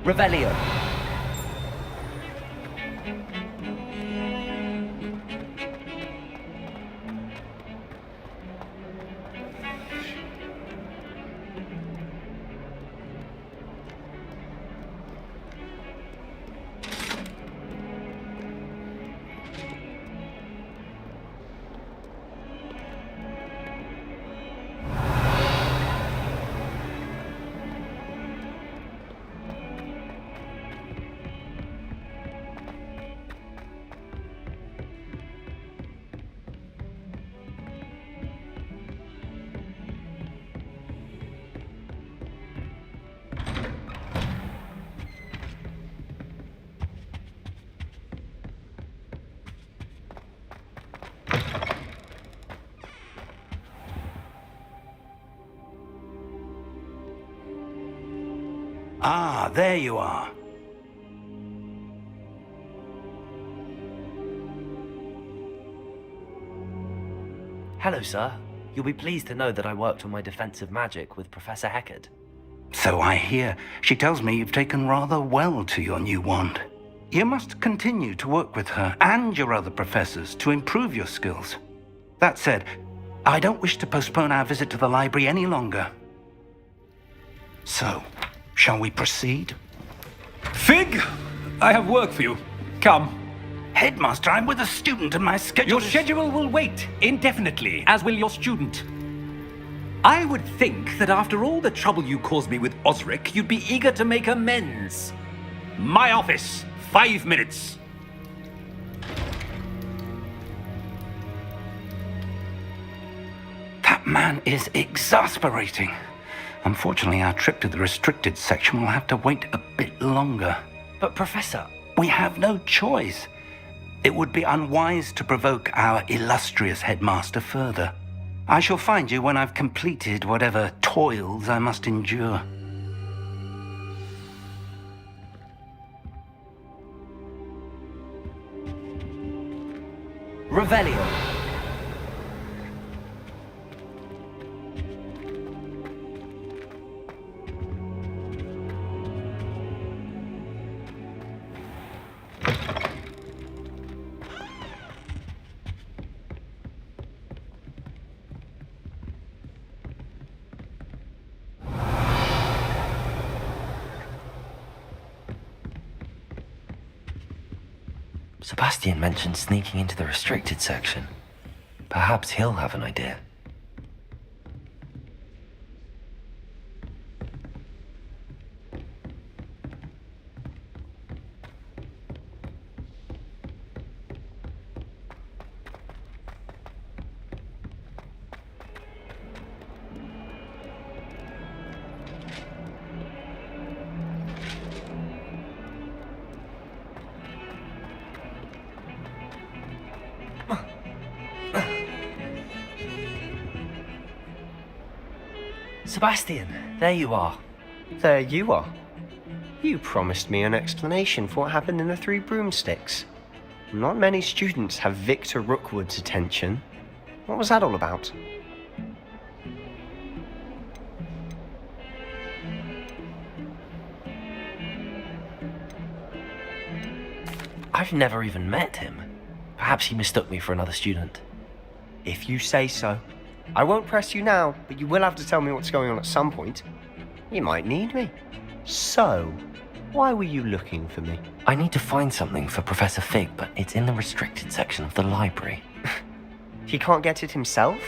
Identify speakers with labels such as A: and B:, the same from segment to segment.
A: Revelio.
B: Ah, there you are.
A: Hello, sir. You'll be pleased to know that I worked on my defensive magic with Professor Heckard.
B: So I hear. She tells me you've taken rather well to your new wand. You must continue to work with her and your other professors to improve your skills. That said, I don't wish to postpone our visit to the library any longer. So, shall we proceed?
C: Fig, I have work for you. Come.
B: Headmaster, I'm with a student and my schedule
C: Your schedule will wait indefinitely, as will your student. I would think that after all the trouble you caused me with Osric, you'd be eager to make amends. My office, 5 minutes.
B: That man is exasperating. Unfortunately, our trip to the restricted section will have to wait a bit longer.
A: But, Professor...
B: We have no choice. It would be unwise to provoke our illustrious headmaster further. I shall find you when I've completed whatever toils I must endure.
A: Revelio. Sebastian mentioned sneaking into the restricted section. Perhaps he'll have an idea. Sebastian, there you are.
D: There you are. You promised me an explanation for what happened in the Three Broomsticks. Not many students have Victor Rookwood's attention. What was that all about?
A: I've never even met him. Perhaps he mistook me for another student.
D: If you say so. I won't press you now, but you will have to tell me what's going on at some point. You might need me. So, why were you looking for me?
A: I need to find something for Professor Fig, but it's in the restricted section of the library.
D: He can't get it himself?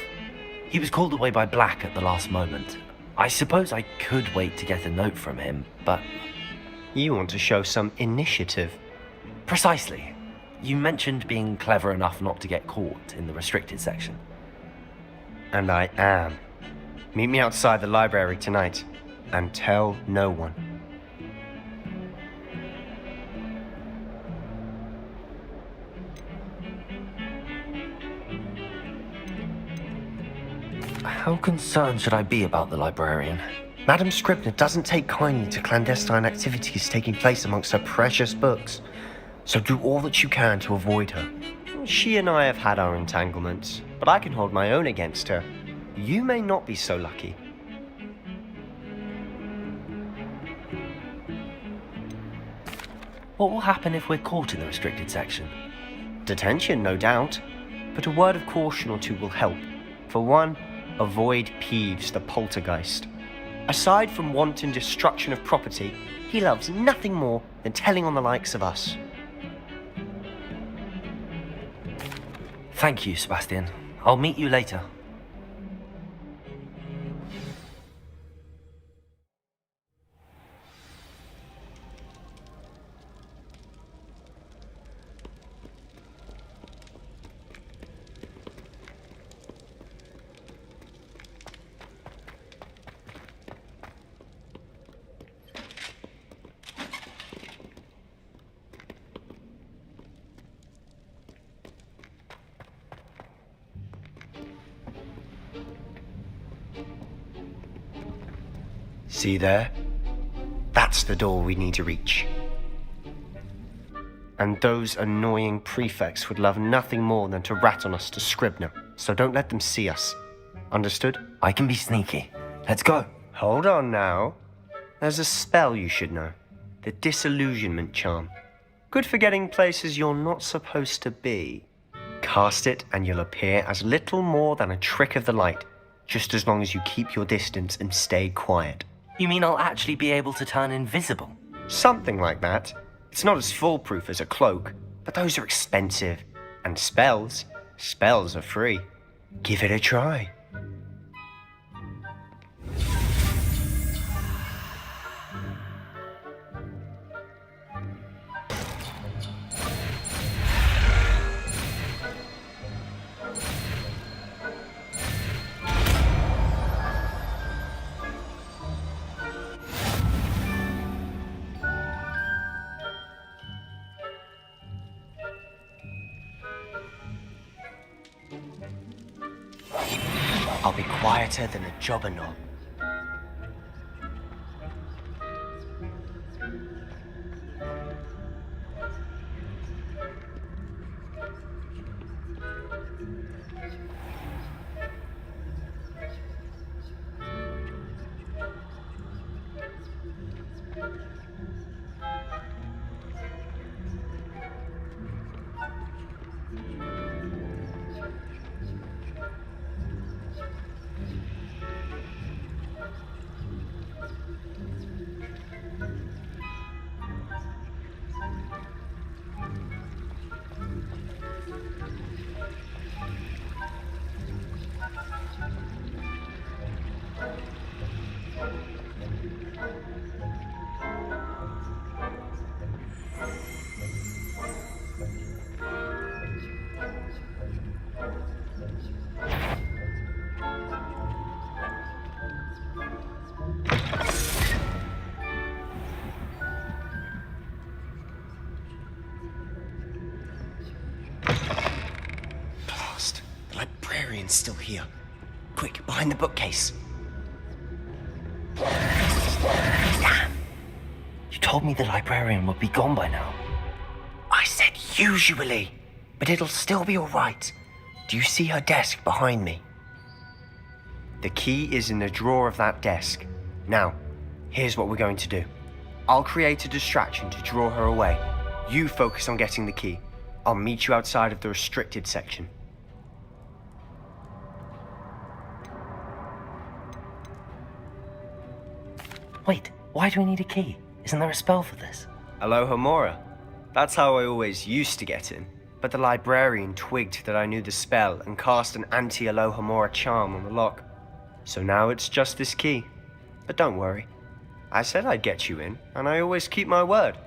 A: He was called away by Black at the last moment. I suppose I could wait to get a note from him, but...
D: You want to show some initiative.
A: Precisely. You mentioned being clever enough not to get caught in the restricted section.
D: And I am. Meet me outside the library tonight, and tell no one.
A: How concerned should I be about the librarian?
D: Madam Scribner doesn't take kindly to clandestine activities taking place amongst her precious books, so do all that you can to avoid her. She and I have had our entanglements, but I can hold my own against her. You may not be so lucky.
A: What will happen if we're caught in the restricted section?
D: Detention, no doubt. But a word of caution or two will help. For one, avoid Peeves, the poltergeist. Aside from wanton destruction of property, he loves nothing more than telling on the likes of us.
A: Thank you, Sebastian. I'll meet you later.
D: See there? That's the door we need to reach. And those annoying prefects would love nothing more than to rat on us to Scribner, so don't let them see us. Understood?
A: I can be sneaky. Let's go.
D: Hold on now. There's a spell you should know. The Disillusionment Charm. Good for getting places you're not supposed to be. Cast it and you'll appear as little more than a trick of the light, just as long as you keep your distance and stay quiet.
A: You mean I'll actually be able to turn invisible?
D: Something like that. It's not as foolproof as a cloak, but those are expensive. And spells are free. Give it a try. I'll be quieter than a jobber knob. Still here. Quick, behind the bookcase.
A: Damn! You told me the librarian would be gone by now.
D: I said usually, but it'll still be all right. Do you see her desk behind me? The key is in the drawer of that desk. Now, here's what we're going to do. I'll create a distraction to draw her away. You focus on getting the key. I'll meet you outside of the restricted section.
A: Wait, why do we need a key? Isn't there a spell for this?
D: Alohomora. That's how I always used to get in. But the librarian twigged that I knew the spell and cast an anti-Alohomora charm on the lock. So now it's just this key. But don't worry. I said I'd get you in, and I always keep my word.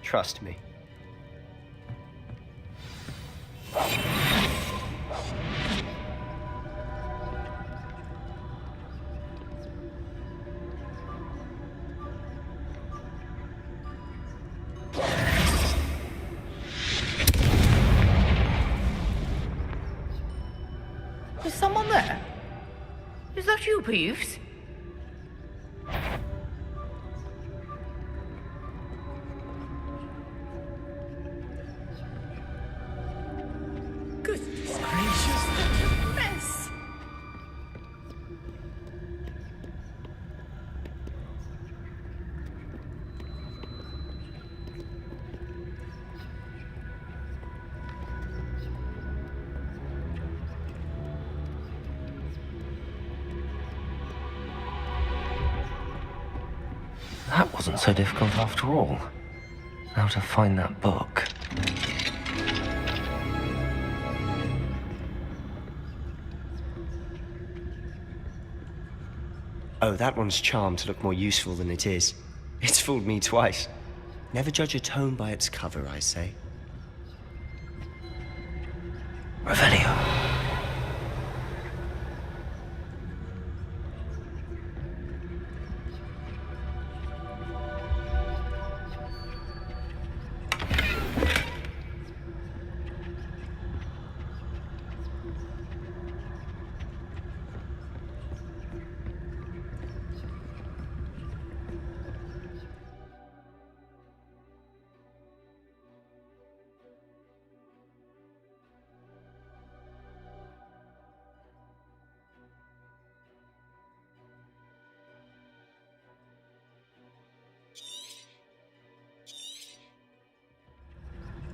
D: Trust me.
E: Is someone there? Is that you, Peeves? Goodness gracious, what a mess!
A: That wasn't so difficult after all. Now to find that book.
D: Oh, that one's charmed to look more useful than it is. It's fooled me twice. Never judge a tome by its cover, I say.
A: Revelio.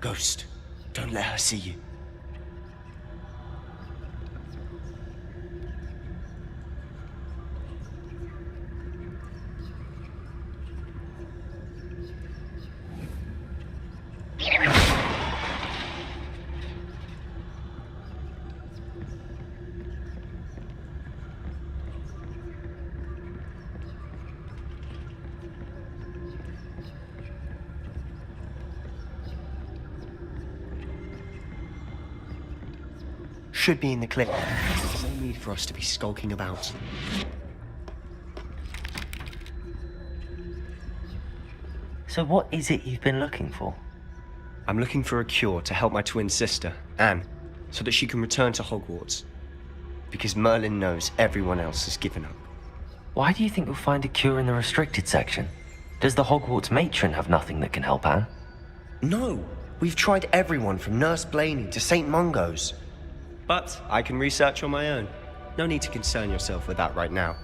D: Ghost, don't let her see you. Should be in the clip. There's no need for us to be skulking about.
A: So what is it you've been looking for?
D: I'm looking for a cure to help my twin sister, Anne, so that she can return to Hogwarts. Because Merlin knows everyone else has given up.
A: Why do you think you'll find a cure in the restricted section? Does the Hogwarts matron have nothing that can help Anne?
D: No! We've tried everyone from Nurse Blaney to St. Mungo's. But I can research on my own. No need to concern yourself with that right now.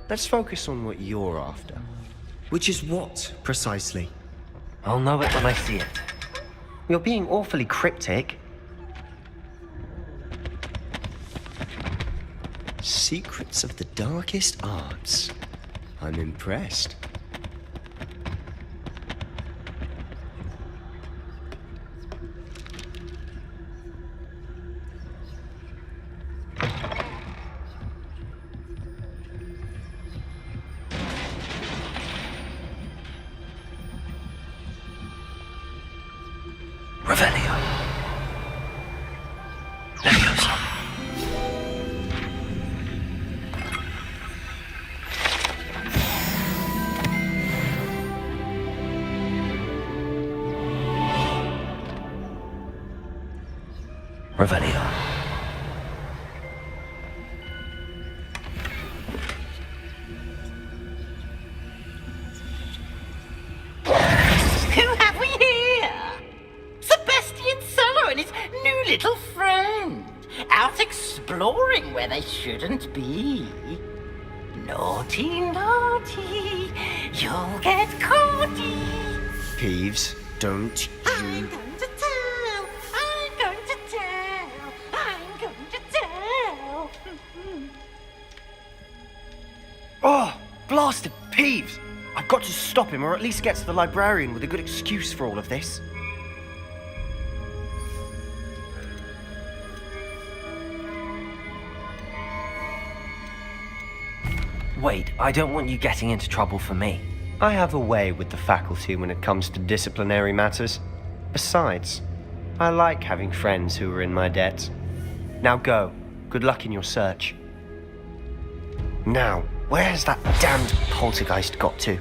D: Let's focus on what you're after. Which is what, precisely?
A: I'll know it when I see it.
D: You're being awfully cryptic. Secrets of the darkest arts. I'm impressed.
A: Revelio. Leviosa. Revelio.
E: Who have we here? Sebastian Solo and his new little friend. Out exploring where they shouldn't be. Naughty, naughty. You'll get caughty.
D: Peeves, don't
E: I'm
D: you...
E: going to tell. I'm going to tell. I'm going to tell.
D: Oh, blasted Peeves! I've got to stop him, or at least get to the librarian with a good excuse for all of this.
A: Wait, I don't want you getting into trouble for me.
D: I have a way with the faculty when it comes to disciplinary matters. Besides, I like having friends who are in my debt. Now go. Good luck in your search. Now, where has that damned poltergeist got to?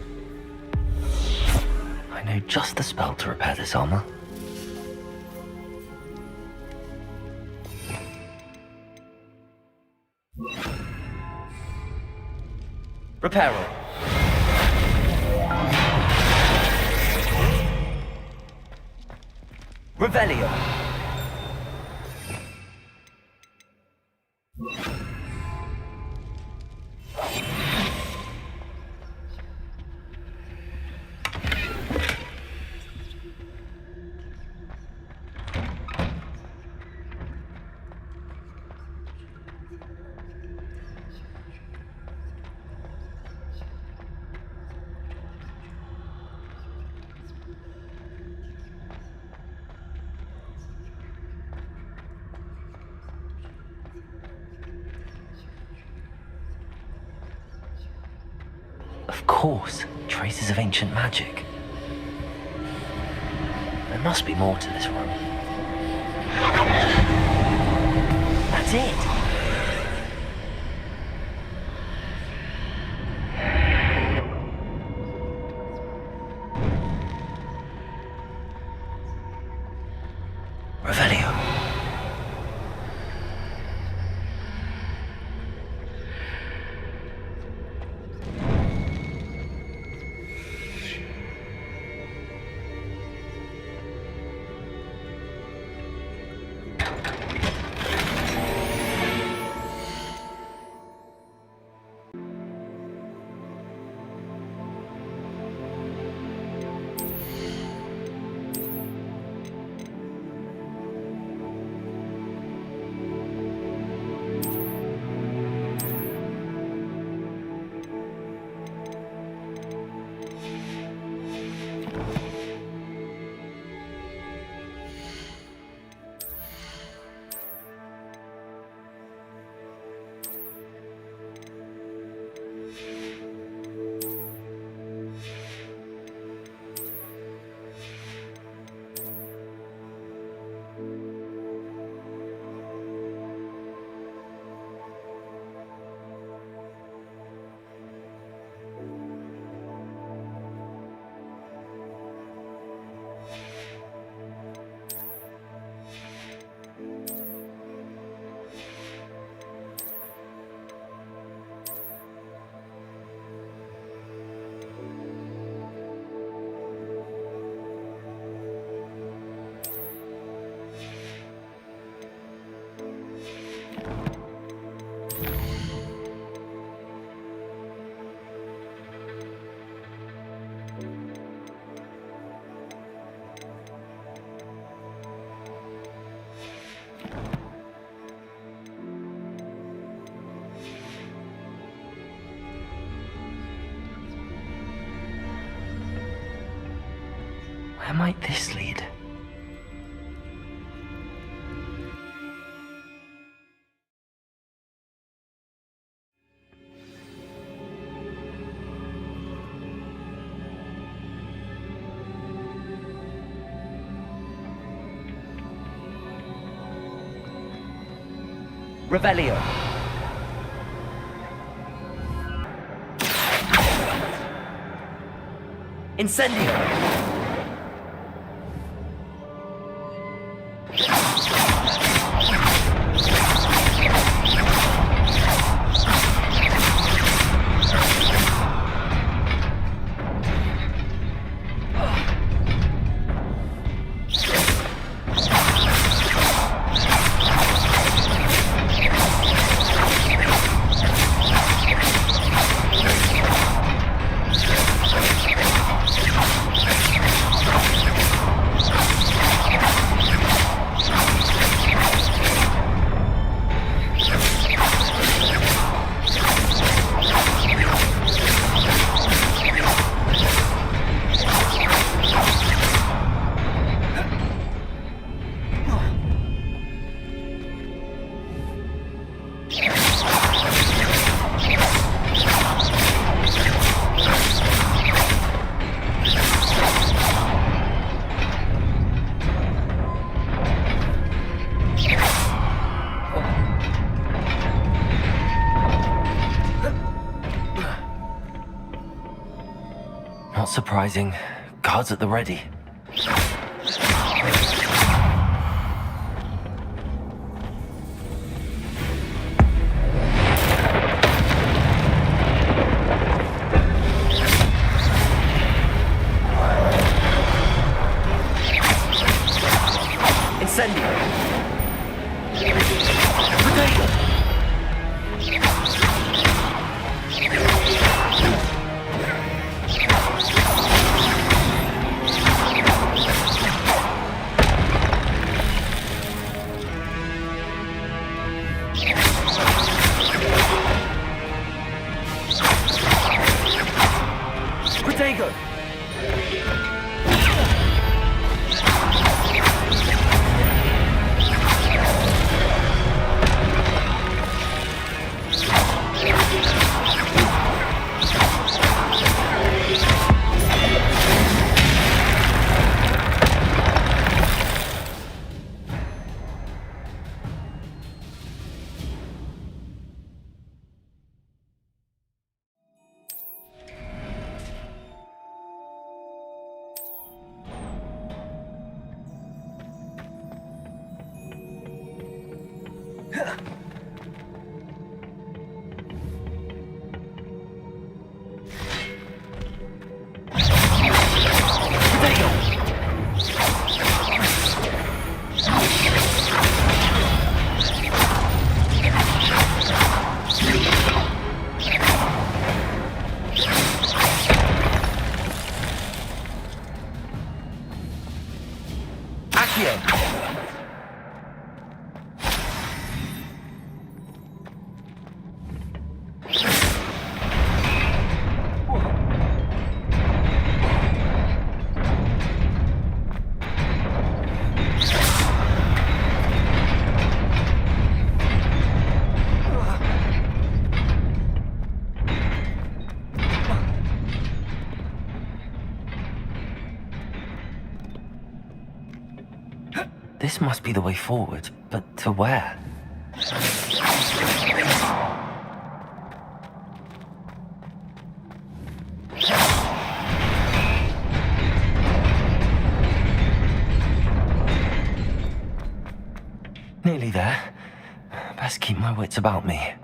A: I know just the spell to repair this armor. Repair all. Revelio. Of course, traces of ancient magic. There must be more to this room. That's it! Revelio. Where might this lead? Revelio. Incendio. Not surprising. Guards at the ready. Incendio! Protego! This must be the way forward, but to where? Nearly there. Best keep my wits about me.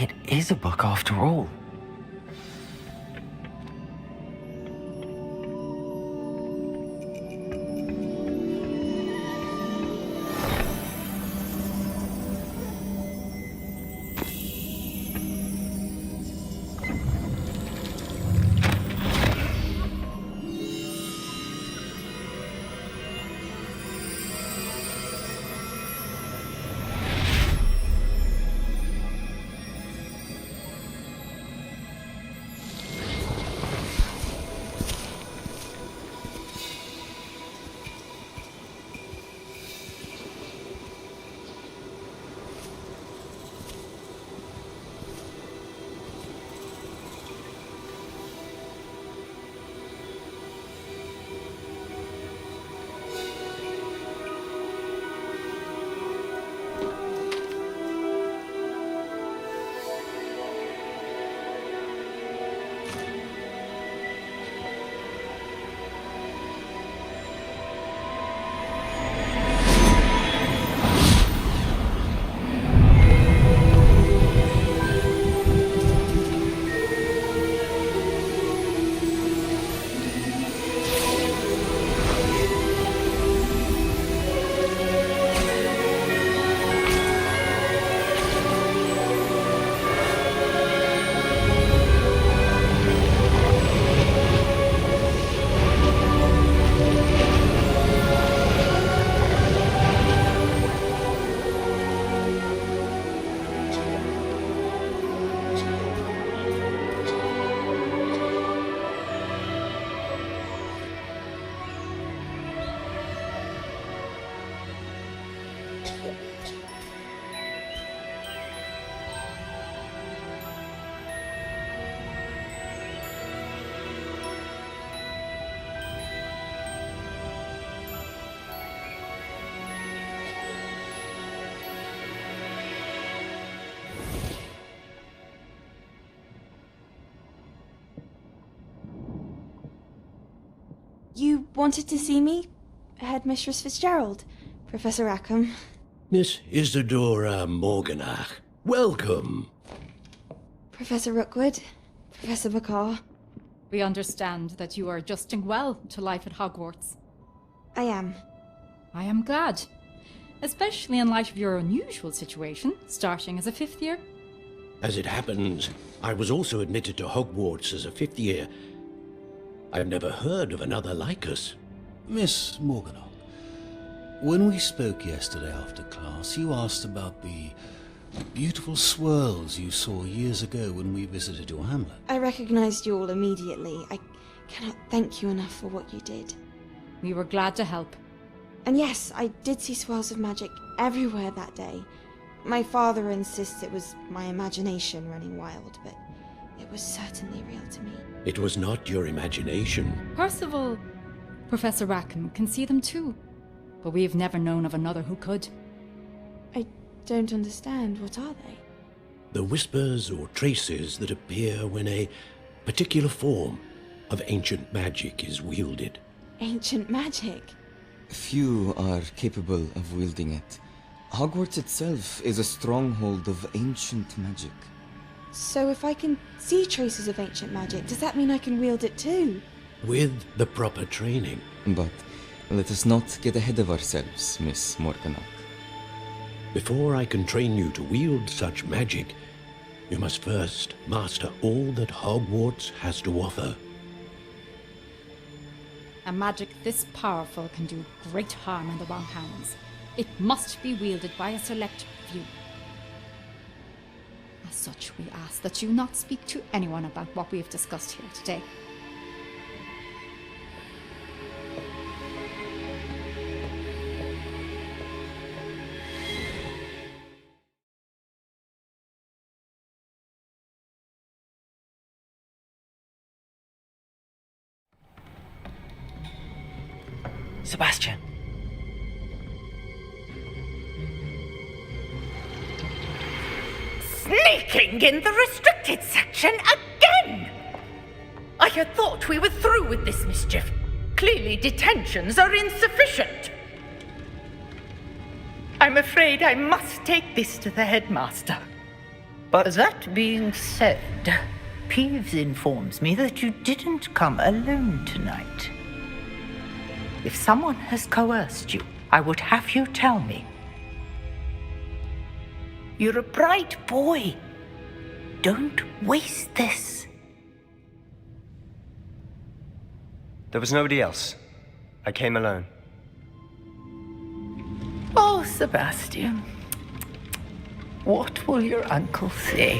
A: It is a book after all.
F: You wanted to see me? Headmistress Fitzgerald? Professor Rackham?
G: Miss Isadora Morganach, welcome.
F: Professor Rookwood? Professor Bakar?
H: We understand that you are adjusting well to life at Hogwarts.
F: I am.
H: I am glad. Especially in light of your unusual situation, starting as a fifth year.
G: As it happens, I was also admitted to Hogwarts as a fifth year. I've never heard of another like us.
I: Miss Morganach, when we spoke yesterday after class, you asked about the beautiful swirls you saw years ago when we visited your hamlet.
F: I recognized you all immediately. I cannot thank you enough for what you did.
H: We were glad to help.
F: And yes, I did see swirls of magic everywhere that day. My father insists it was my imagination running wild, but it was certainly real to me.
G: It was not your imagination.
H: Percival, Professor Rackham can see them too. But we have never known of another who could.
F: I don't understand. What are they?
G: The whispers or traces that appear when a particular form of ancient magic is wielded.
F: Ancient magic?
J: Few are capable of wielding it. Hogwarts itself is a stronghold of ancient magic.
F: So if I can see traces of ancient magic, does that mean I can wield it too?
G: With the proper training.
J: But let us not get ahead of ourselves, Miss Morganach.
G: Before I can train you to wield such magic, you must first master all that Hogwarts has to offer.
H: A magic this powerful can do great harm in the wrong hands. It must be wielded by a select few. As such, we ask that you not speak to anyone about what we have discussed here today.
A: Sebastian.
E: Sneaking in the restricted section again! I had thought we were through with this mischief. Clearly detentions are insufficient. I'm afraid I must take this to the headmaster.
D: But
E: That being said, Peeves informs me that you didn't come alone tonight. If someone has coerced you, I would have you tell me. You're a bright boy. Don't waste this.
D: there was nobody else. I came alone.
E: Oh, Sebastian. What will your uncle say?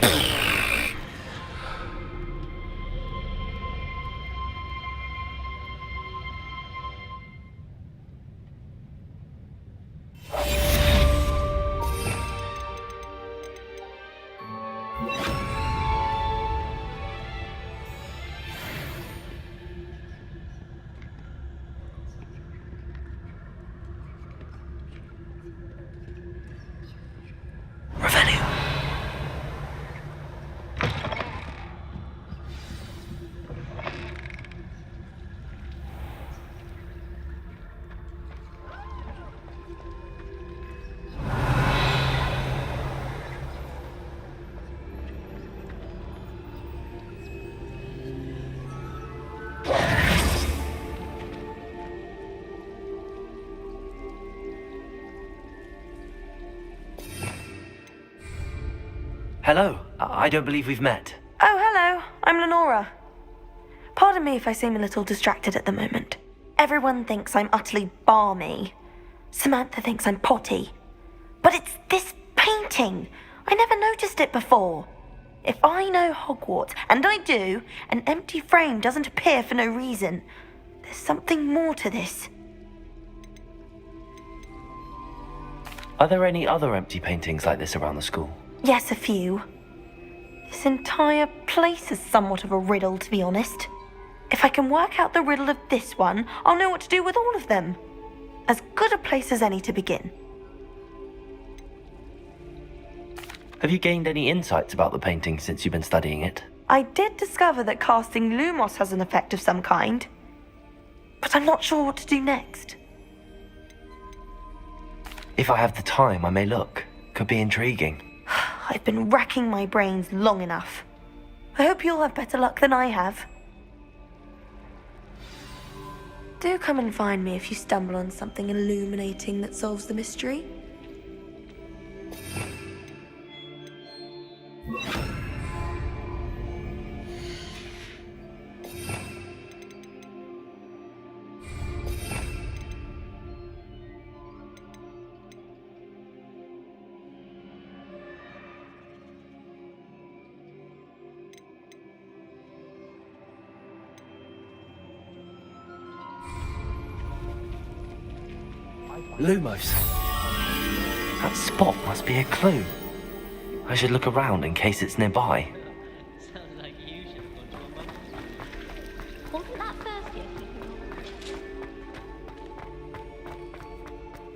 A: Hello. I don't believe we've met.
K: Oh, hello. I'm Lenora. Pardon me if I seem a little distracted at the moment. Everyone thinks I'm utterly balmy. Samantha thinks I'm potty. But it's this painting. I never noticed it before. If I know Hogwarts, and I do, an empty frame doesn't appear for no reason. There's something more to this.
A: Are there any other empty paintings like this around the school?
K: Yes, a few. This entire place is somewhat of a riddle, to be honest. If I can work out the riddle of this one, I'll know what to do with all of them. As good a place as any to begin.
A: Have you gained any insights about the painting since you've been studying it?
K: I did discover that casting Lumos has an effect of some kind. But I'm not sure what to do next.
A: If I have the time, I may look. Could be intriguing.
K: I've been racking my brains long enough. I hope you'll have better luck than I have. Do come and find me if you stumble on something illuminating that solves the mystery.
A: Lumos. That spot must be a clue. I should look around in case it's nearby.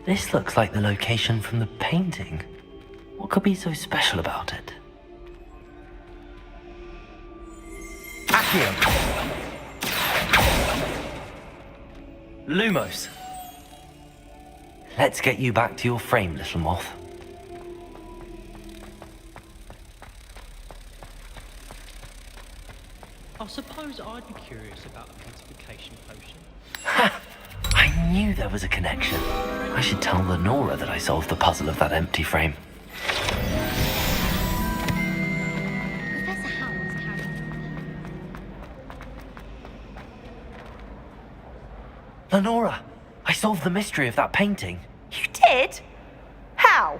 A: This looks like the location from the painting. What could be so special about it? Accio! Lumos! Let's get you back to your frame, little moth.
L: I suppose I'd be curious about a beautification potion.
A: Ha! I knew there was a connection. I should tell Lenora that I solved the puzzle of that empty frame.
H: Professor Howell's carrying.
A: Lenora! I solved the mystery of that painting.
K: You did? How?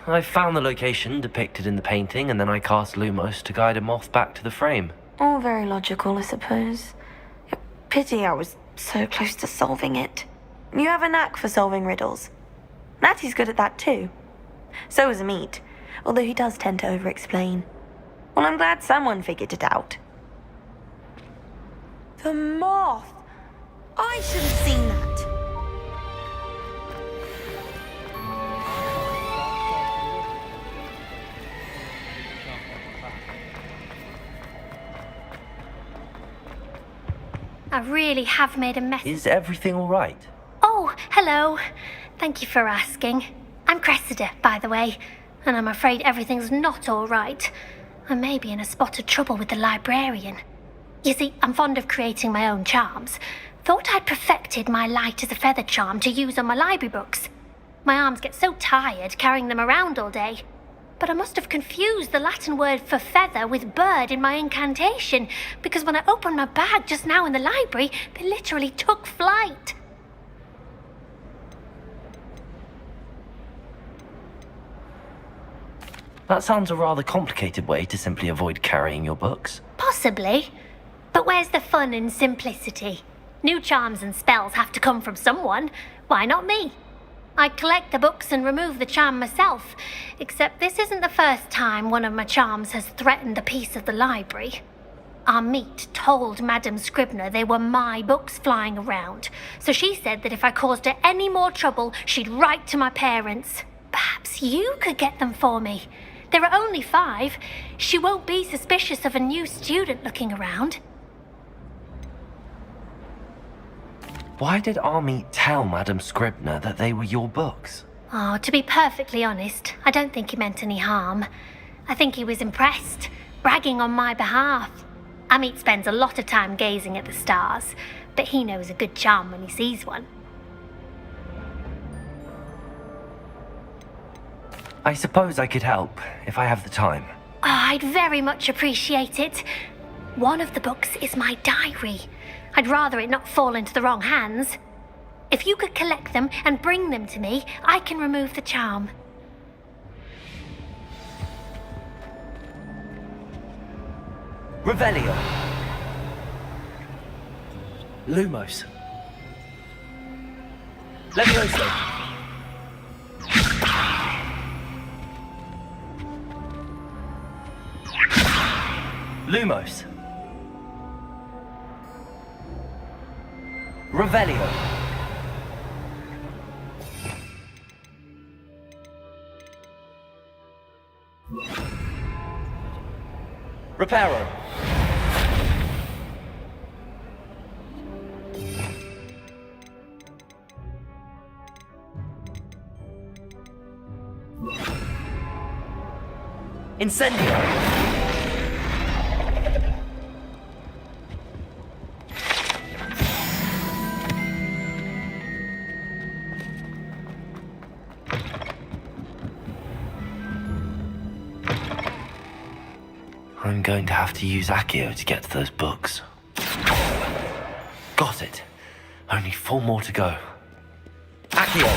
A: I found the location depicted in the painting, and then I cast Lumos to guide a moth back to the frame.
K: All very logical, I suppose. Pity I was so close to solving it. You have a knack for solving riddles. Natty's good at that too. So is Amit, although he does tend to over-explain. Well, I'm glad someone figured it out. The moth! I should have seen that.
M: I really have made a mess.
A: Is everything all right?
M: Oh, hello. Thank you for asking. I'm Cressida, by the way, and I'm afraid everything's not all right. I may be in a spot of trouble with the librarian. You see, I'm fond of creating my own charms. Thought I'd perfected my light as a feather charm to use on my library books. My arms get so tired carrying them around all day. But I must have confused the Latin word for feather with bird in my incantation, because when I opened my bag just now in the library, they literally took flight.
A: That sounds a rather complicated way to simply avoid carrying your books.
M: Possibly. But where's the fun in simplicity? New charms and spells have to come from someone. Why not me? I collect the books and remove the charm myself, except this isn't the first time one of my charms has threatened the peace of the library. Our meet told Madame Scribner they were my books flying around, so she said that if I caused her any more trouble, she'd write to my parents. Perhaps you could get them for me. There are only 5. She won't be suspicious of a new student looking around.
A: Why did Army tell Madame Scribner that they were your books?
M: Oh, to be perfectly honest, I don't think he meant any harm. I think he was impressed, bragging on my behalf. Amit spends a lot of time gazing at the stars, but he knows a good charm when he sees one.
A: I suppose I could help, if I have the time.
M: Oh, I'd very much appreciate it. One of the books is my diary. I'd rather it not fall into the wrong hands. If you could collect them and bring them to me, I can remove the charm.
A: Revelio. Lumos. Levioso. Lumos. Revelio. Reparo. Incendio. I'm going to have to use Accio to get to those books. Got it. Only 4 more to go. Accio!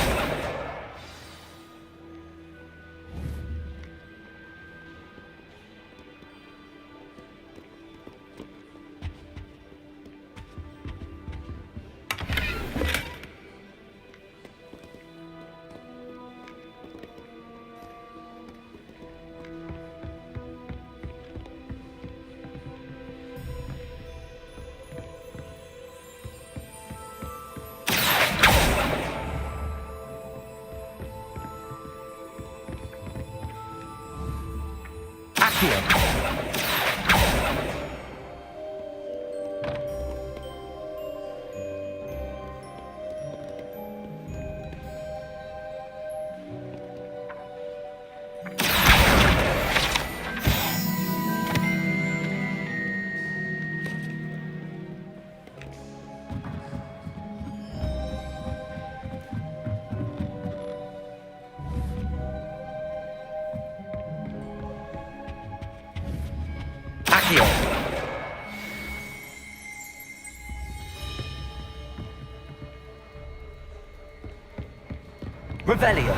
A: Revelio.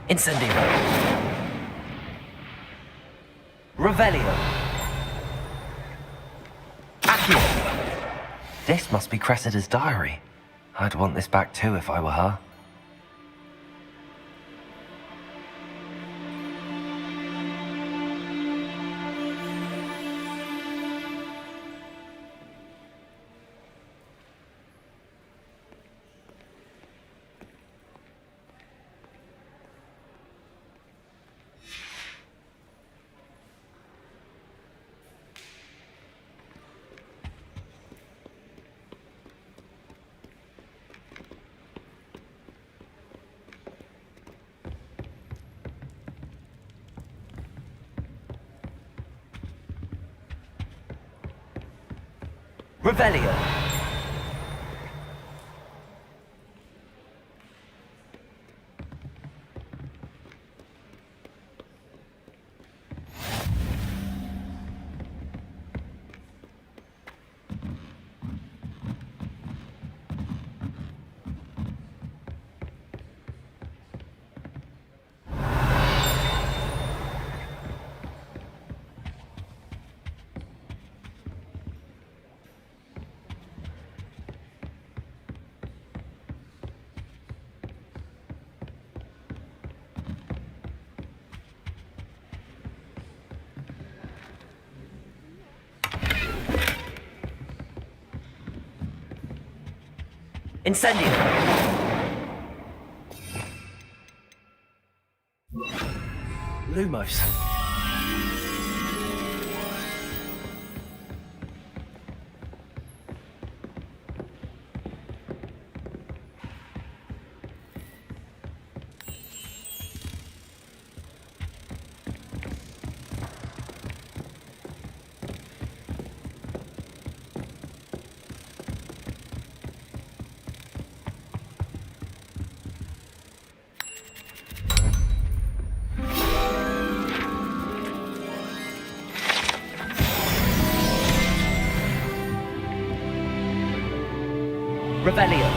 A: Incendio. Revelio. Accio. This must be Cressida's diary. I'd want this back too if I were her. Revelio. Incendio! Lumos. Revelio.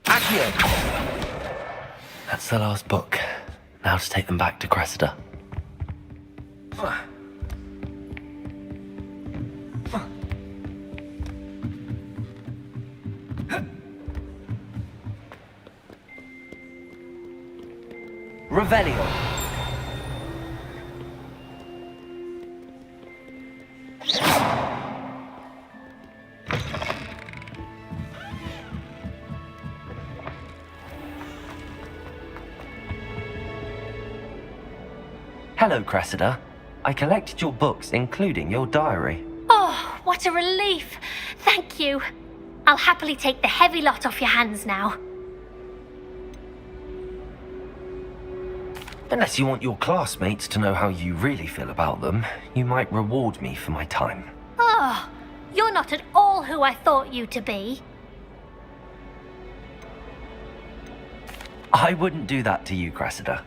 A: Accio. That's the last book. Now to take them back to Cressida. Revelio. Hello, Cressida. I collected your books, including your diary.
M: Oh, what a relief. Thank you. I'll happily take the heavy lot off your hands now.
A: Unless you want your classmates to know how you really feel about them, you might reward me for my time.
M: Oh, you're not at all who I thought you to be.
A: I wouldn't do that to you, Cressida.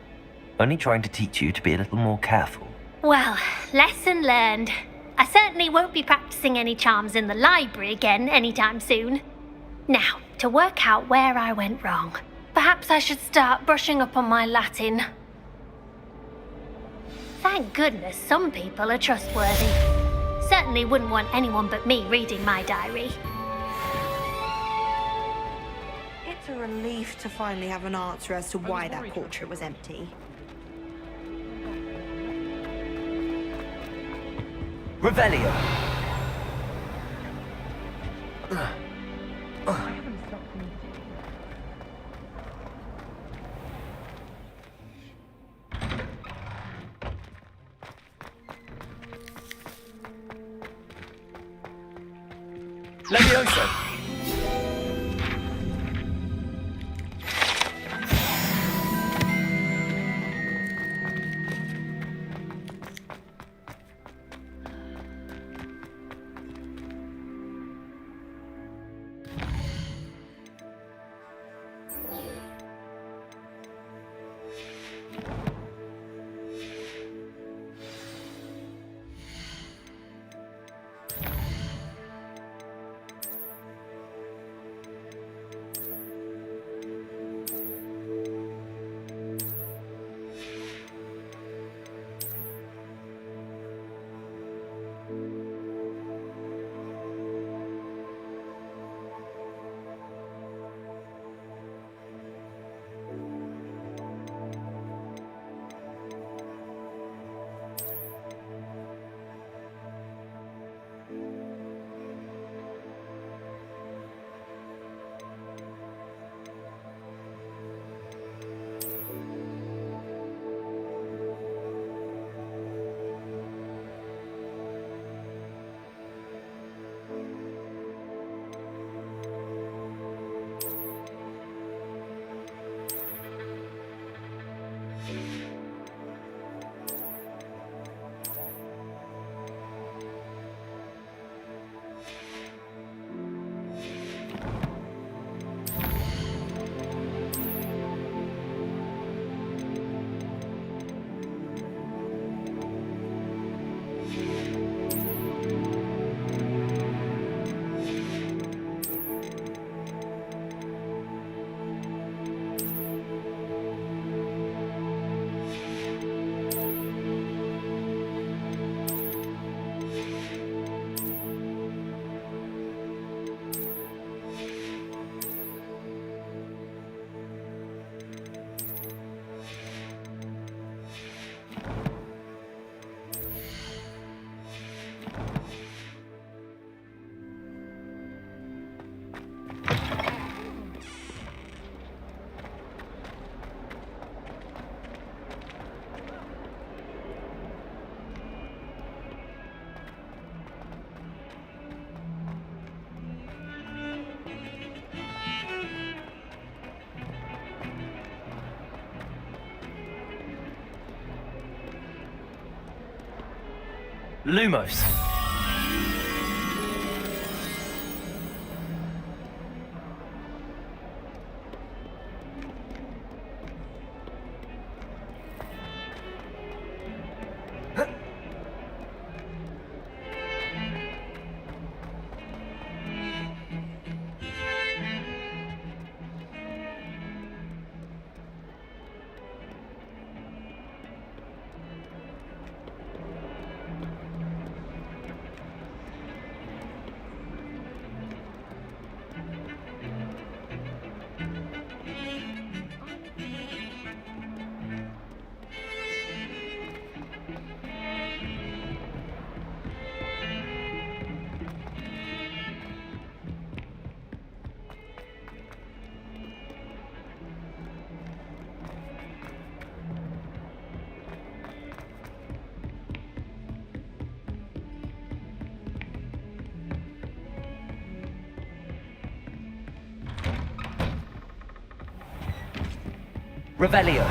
A: Only trying to teach you to be a little more careful.
M: Well, lesson learned. I certainly won't be practicing any charms in the library again anytime soon. Now, to work out where I went wrong. Perhaps I should start brushing up on my Latin. Thank goodness some people are trustworthy. Certainly wouldn't want anyone but me reading my diary.
K: It's a relief to finally have an answer as to why that portrait was empty.
A: Revelio. Levioso. Lumos. Revelio.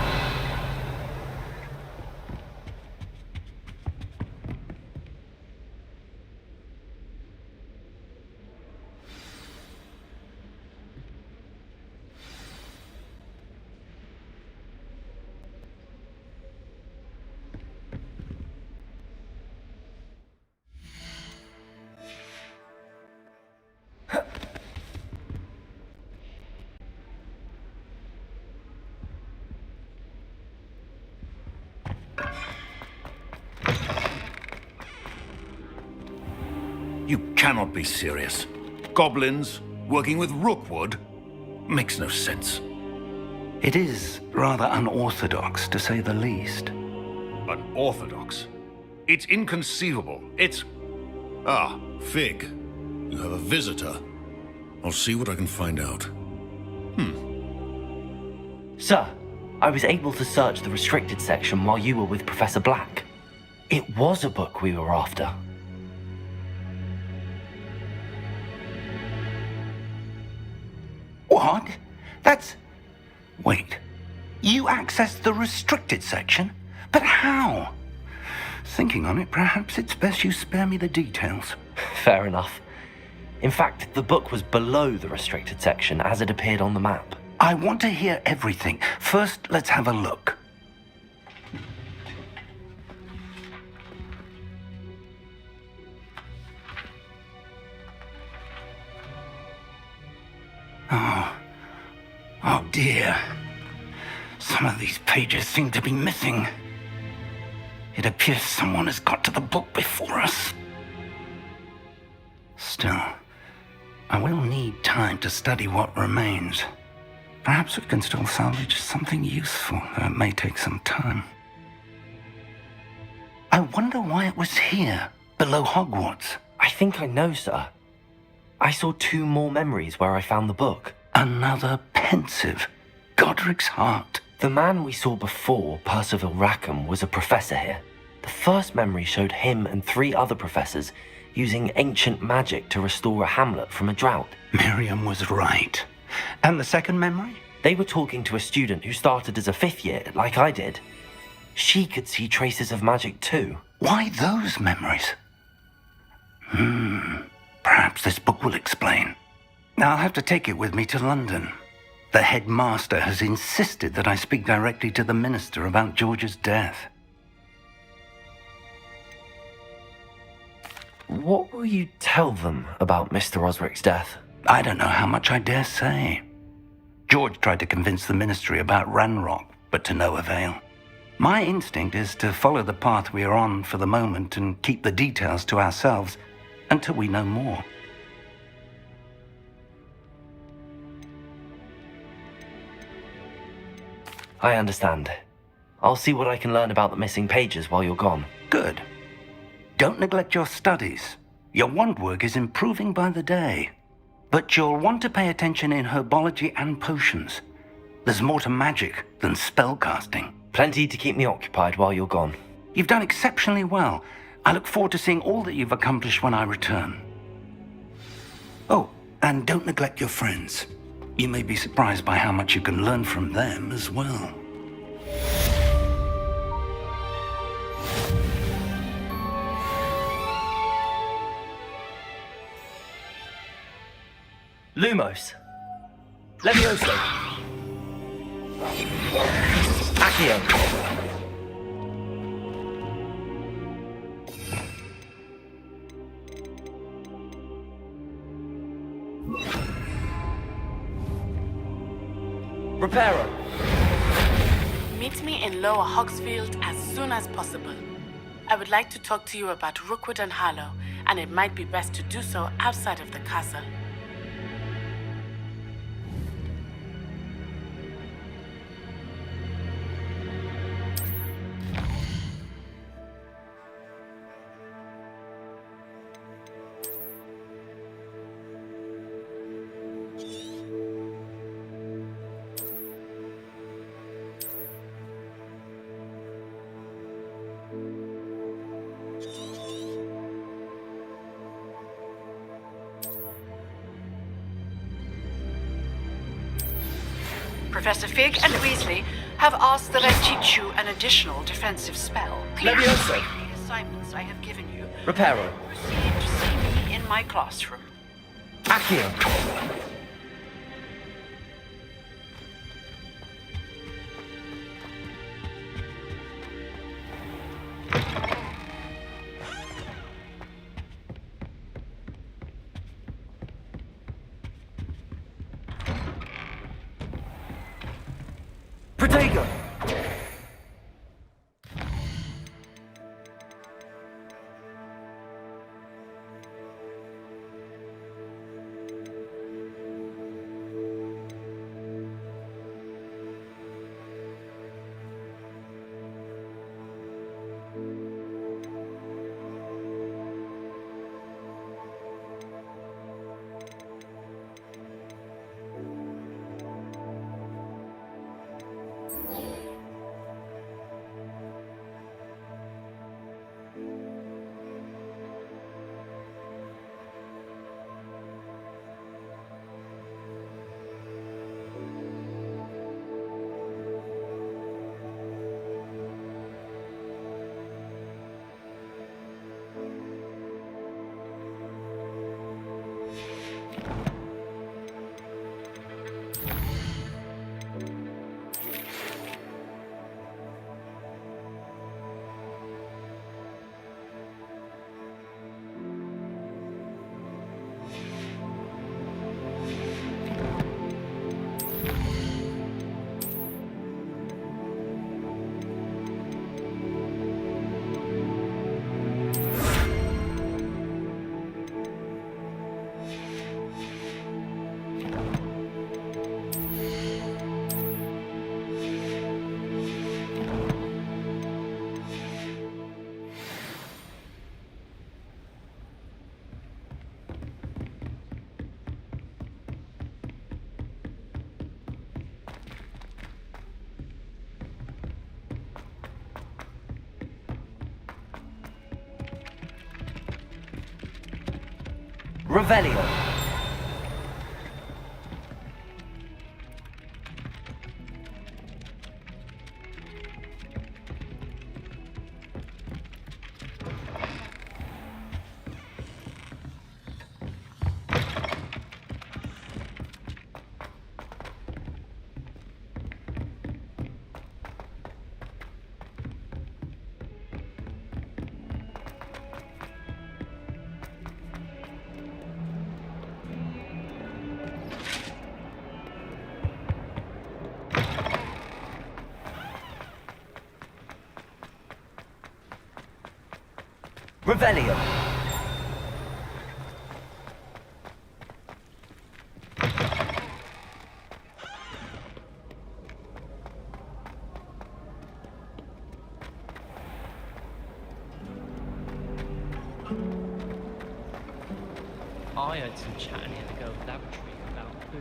N: You cannot be serious. Goblins working with Rookwood? Makes no sense.
B: It is rather unorthodox, to say the least.
N: Unorthodox? It's inconceivable. It's... Ah,
G: Fig, you have a visitor. I'll see what I can find out.
A: Sir, I was able to search the restricted section while you were with Professor Black. It was a book we were after.
B: What? That's... Wait. You accessed the restricted section? But how? Thinking on it, perhaps it's best you spare me the details.
A: Fair enough. In fact, the book was below the restricted section as it appeared on the map.
B: I want to hear everything. First, let's have a look. Oh dear. Some of these pages seem to be missing. It appears someone has got to the book before us. Still, I will need time to study what remains. Perhaps we can still salvage something useful, though it may take some time. I wonder why it was here, below Hogwarts.
A: I think I know, sir. I saw 2 more memories where I found the book.
B: Another pensive. Godric's heart.
A: The man we saw before, Percival Rackham, was a professor here. The first memory showed him and 3 other professors using ancient magic to restore a hamlet from a drought.
B: Miriam was right. And the second memory?
A: They were talking to a student who started as a 5th year, like I did. She could see traces of magic too.
B: Why those memories? Perhaps this book will explain. Now I'll have to take it with me to London. The headmaster has insisted that I speak directly to the minister about George's death.
A: What will you tell them about Mr. Osric's death?
B: I don't know how much I dare say. George tried to convince the ministry about Ranrock, but to no avail. My instinct is to follow the path we are on for the moment and keep the details to ourselves until we know more.
A: I understand. I'll see what I can learn about the missing pages while you're gone.
B: Good. Don't neglect your studies. Your wand work is improving by the day. But you'll want to pay attention in herbology and potions. There's more to magic than spellcasting.
A: Plenty to keep me occupied while you're gone.
B: You've done exceptionally well. I look forward to seeing all that you've accomplished when I return. Oh, and don't neglect your friends. You may be surprised by how much you can learn from them as well.
A: Lumos. Levioso. Accio. Reparo.
O: Meet me in Lower Hogsfield as soon as possible. I would like to talk to you about Rookwood and Harlow, and it might be best to do so outside of the castle.
P: Professor Fig and Weasley have asked that I teach you an additional defensive spell. Please
A: Levioso.
P: complete the assignments I have given you.
A: Reparo.
P: Proceed to see me in my classroom.
A: Accio. Protego. Revelio. Revelio.
L: I heard some chatting in the girls' laboratory about who.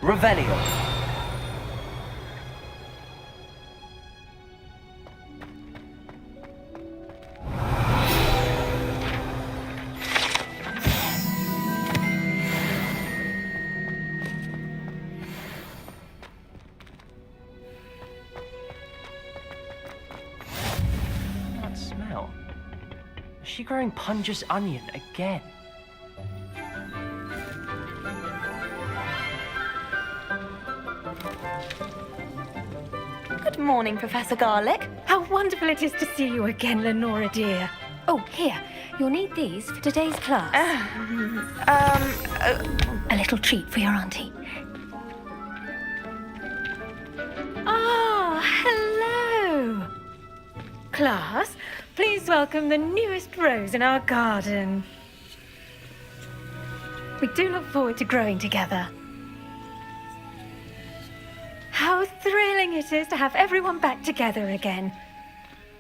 A: Revelio.
L: smell? Is she growing Punja's onion again?
K: Good morning, Professor Garlic.
Q: How wonderful it is to see you again, Lenora dear. Oh, here. You'll need these for today's class. A little treat for your auntie. Ah, hello. Class, please welcome the newest rose in our garden. We do look forward to growing together. How thrilling it is to have everyone back together again.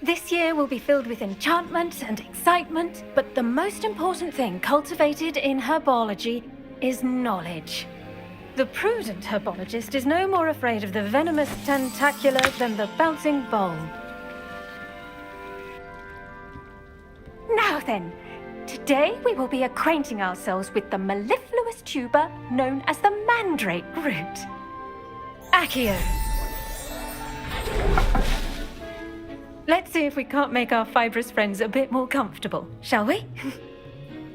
Q: This year will be filled with enchantment and excitement, but the most important thing cultivated in herbology is knowledge. The prudent herbologist is no more afraid of the venomous tentacula than the bouncing bulb. Now then, today we will be acquainting ourselves with the mellifluous tuber known as the mandrake root. Accio. Let's see if we can't make our fibrous friends a bit more comfortable, shall we?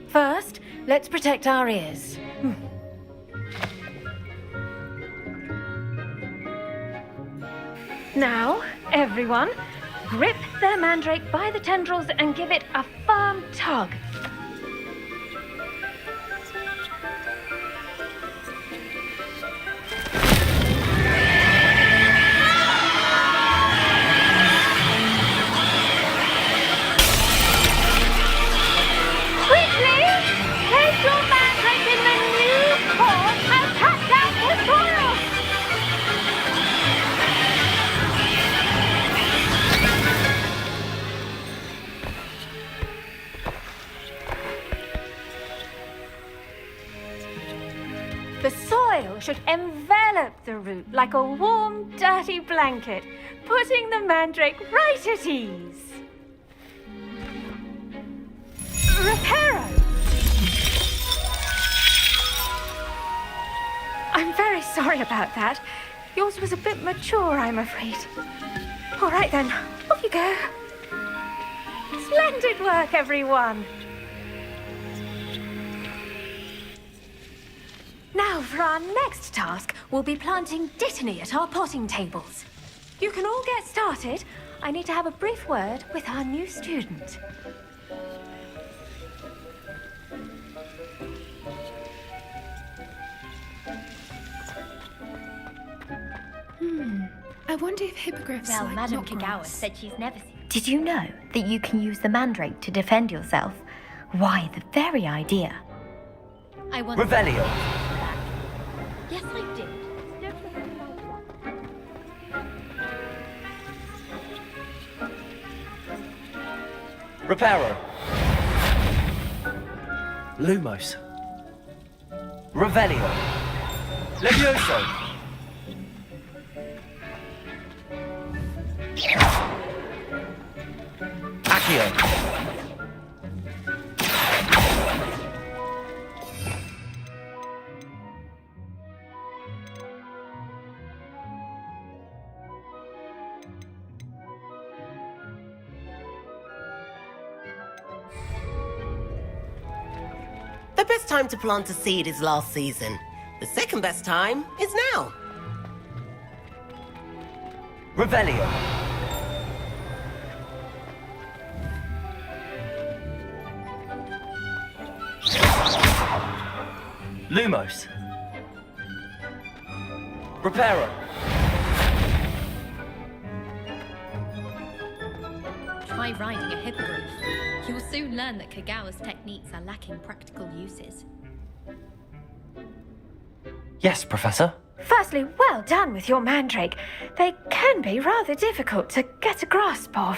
Q: First, let's protect our ears. Now, everyone, grip their mandrake by the tendrils and give it a firm tug. The soil should envelop the root like a warm, dirty blanket, putting the mandrake right at ease. Reparo! I'm very sorry about that. Yours was a bit mature, I'm afraid. All right then, off you go. Splendid work, everyone. Now, for our next task, we'll be planting dittany at our potting tables. You can all get started. I need to have a brief word with our new student.
R: I wonder if hippogriffs
M: Well,
R: like
M: Madame
R: knot
M: Kagawa
R: grass.
M: said she's never seen...
K: Did you know that you can use the mandrake to defend yourself? Why, the very idea.
M: I want...
A: Revelio.
M: Yes, I did.
A: Reparo. Lumos. Revelio. Levioso. Accio.
S: The best time to plant a seed is last season. The second best time is now.
A: Revelio. Lumos. Reparo.
T: Try riding a hippogriff. You'll soon learn that Kagawa's techniques are lacking practical uses.
A: Yes, Professor.
Q: Firstly, well done with your mandrake. They can be rather difficult to get a grasp of.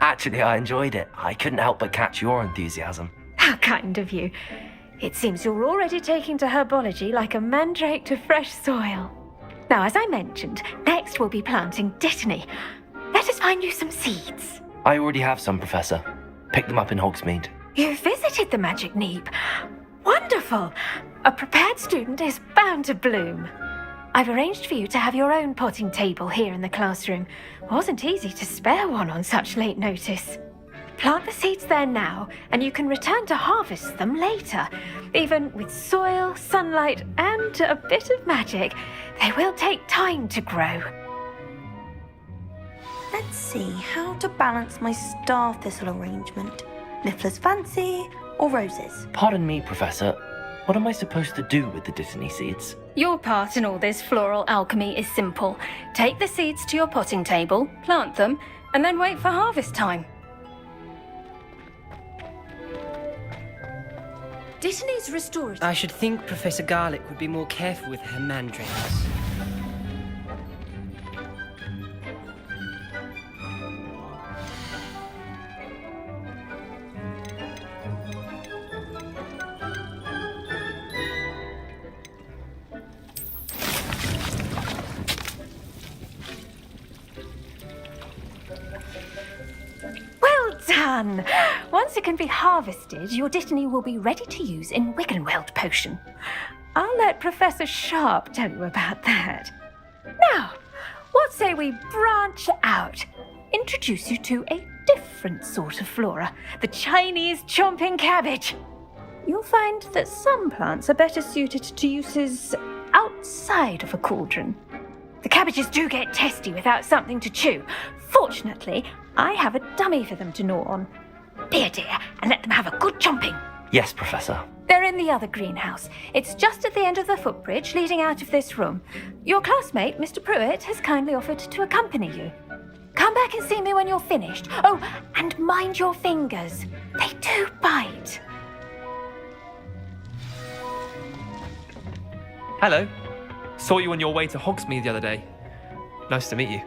A: Actually, I enjoyed it. I couldn't help but catch your enthusiasm.
Q: How kind of you. It seems you're already taking to herbology like a mandrake to fresh soil. Now, as I mentioned, next we'll be planting dittany. Let us find you some seeds.
A: I already have some, Professor. Picked them up in Hogsmeade.
Q: You visited the Magic Neep. Wonderful. A prepared student is bound to bloom. I've arranged for you to have your own potting table here in the classroom. Wasn't easy to spare one on such late notice. Plant the seeds there now, and you can return to harvest them later. Even with soil, sunlight, and a bit of magic, they will take time to grow.
K: Let's see how to balance my star thistle arrangement. Niffler's fancy or roses?
A: Pardon me, Professor. What am I supposed to do with the Dittany seeds?
Q: Your part in all this floral alchemy is simple. Take the seeds to your potting table, plant them, and then wait for harvest time.
R: Dittany's restorative. I should think Professor Garlick would be more careful with her mandrakes.
Q: Done! Once it can be harvested, your Dittany will be ready to use in Wiggenweld potion. I'll let Professor Sharp tell you about that. Now, what say we branch out? Introduce you to a different sort of flora, the Chinese chomping cabbage. You'll find that some plants are better suited to uses outside of a cauldron. The cabbages do get testy without something to chew. Fortunately, I have a dummy for them to gnaw on. Be a dear and let them have a good chomping.
A: Yes, Professor.
Q: They're in the other greenhouse. It's just at the end of the footbridge leading out of this room. Your classmate, Mr. Pruitt, has kindly offered to accompany you. Come back and see me when you're finished. Oh, and mind your fingers. They do bite.
U: Hello. Saw you on your way to Hogsmeade the other day. Nice to meet you.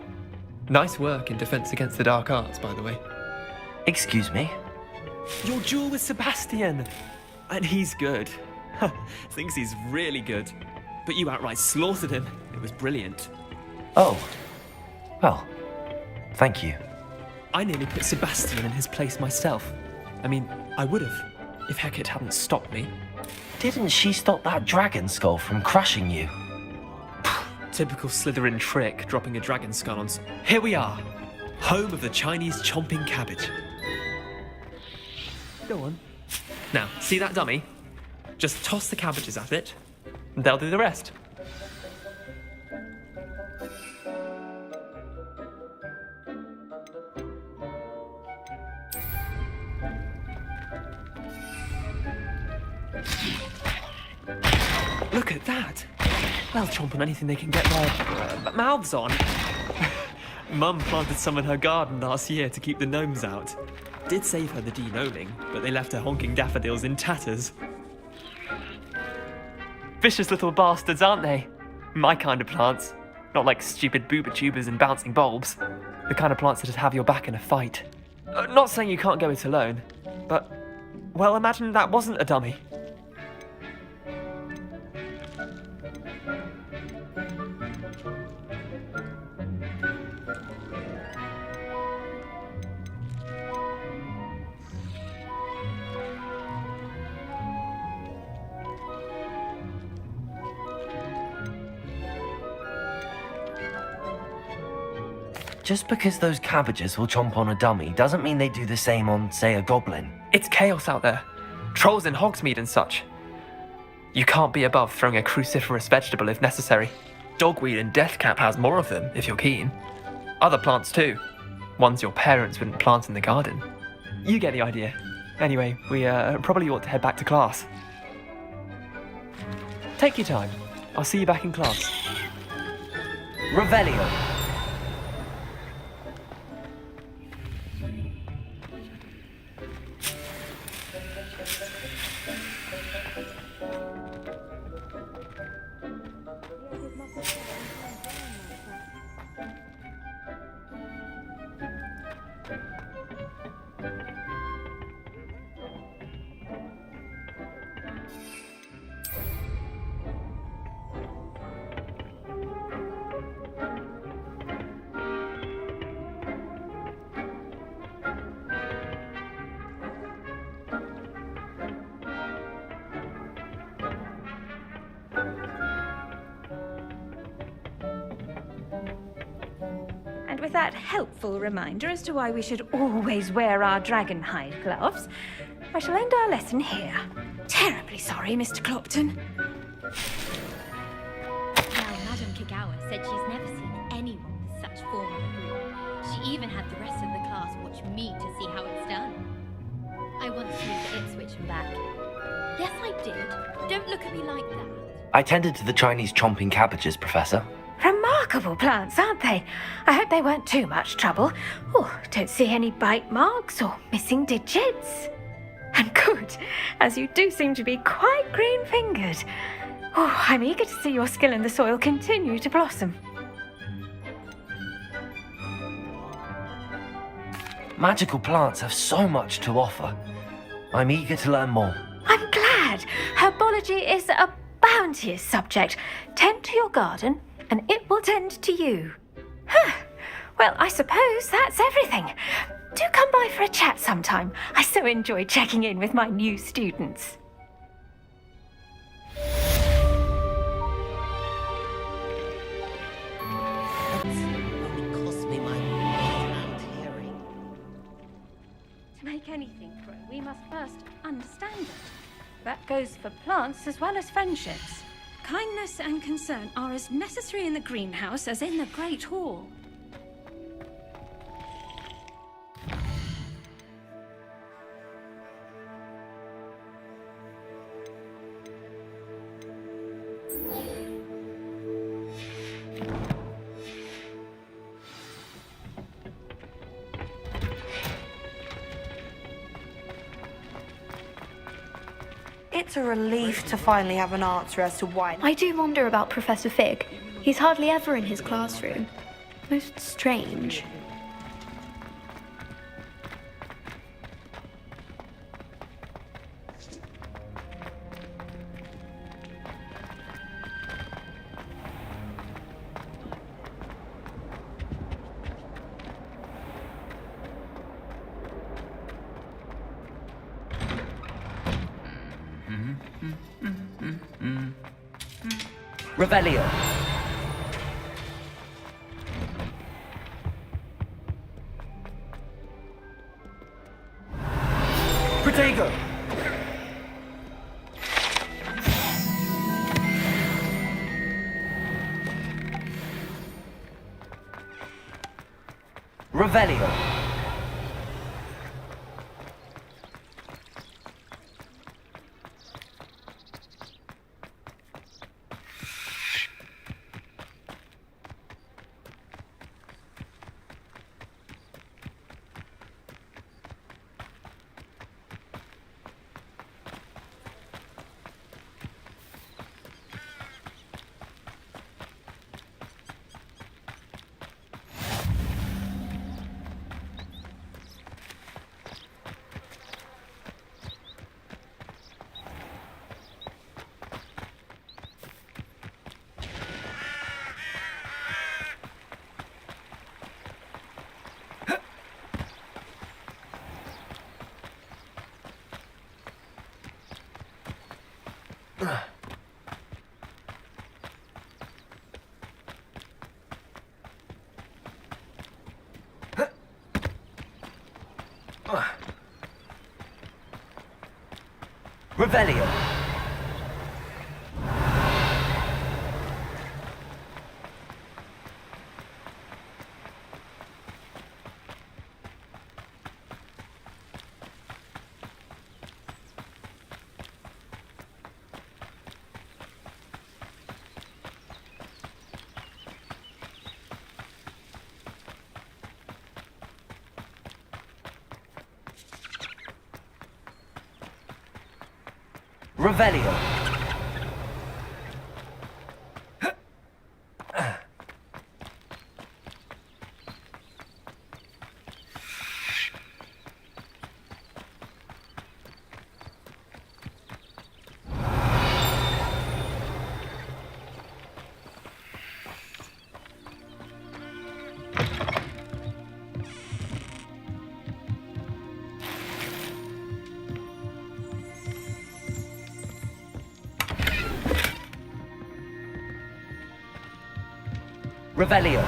U: Nice work in Defense Against the Dark Arts, by the way.
A: Excuse me?
U: Your duel with Sebastian! And he's good. Thinks he's really good. But you outright slaughtered him. It was brilliant.
A: Oh. Well, thank you.
U: I nearly put Sebastian in his place myself. I mean, I would have, if Hecate hadn't stopped me.
A: Didn't she stop that dragon skull from crushing you?
U: Typical Slytherin trick, dropping a dragon skull on... Here we are, home of the Chinese chomping cabbage. Go on. Now, see that dummy? Just toss the cabbages at it, and they'll do the rest. Look at that! They'll chomp on anything they can get their mouths on. Mum planted some in her garden last year to keep the gnomes out. Did save her the de-gnoming, but they left her honking daffodils in tatters. Vicious little bastards, aren't they? My kind of plants. Not like stupid booba tubers and bouncing bulbs. The kind of plants that'd have your back in a fight. Not saying you can't go it alone, but... well, imagine that wasn't a dummy.
A: Just because those cabbages will chomp on a dummy doesn't mean they do the same on, say, a goblin.
U: It's chaos out there. Trolls in Hogsmeade and such. You can't be above throwing a cruciferous vegetable if necessary. Dogweed and deathcap has more of them, if you're keen. Other plants too. Ones your parents wouldn't plant in the garden. You get the idea. Anyway, we probably ought to head back to class. Take your time. I'll see you back in class.
A: Revelio.
Q: And with that helpful reminder as to why we should always wear our dragon hide gloves, I shall end our lesson here. Terribly sorry, Mr. Clopton.
T: Well, Madame Kagawa said she's never seen anyone with such form of a broom. She even had the rest of the class watch me to see how it's done. I once flew to Ipswich and back. Yes, I did. Don't look at me like that.
A: I tended to the Chinese chomping cabbages, Professor.
Q: Remarkable plants, aren't they? I hope they weren't too much trouble. Oh, don't see any bite marks or missing digits. And good, as you do seem to be quite green-fingered. Oh, I'm eager to see your skill in the soil continue to blossom.
A: Magical plants have so much to offer. I'm eager to learn more.
Q: I'm glad. Herbology is a bounteous subject. Tend to your garden, and it will tend to you. Huh. Well, I suppose that's everything. Do come by for a chat sometime. I so enjoy checking in with my new students.
S: Only cost me my round hearing.
Q: To make anything grow, we must first understand it. That goes for plants as well as friendships. Kindness and concern are as necessary in the greenhouse as in the Great Hall.
K: It's a relief to finally have an answer as to why.
C: I do wonder about Professor Fig. He's hardly ever in his classroom. Most strange.
A: Revelio. Protego. Revelio. Revelio. Revelio. Revelio.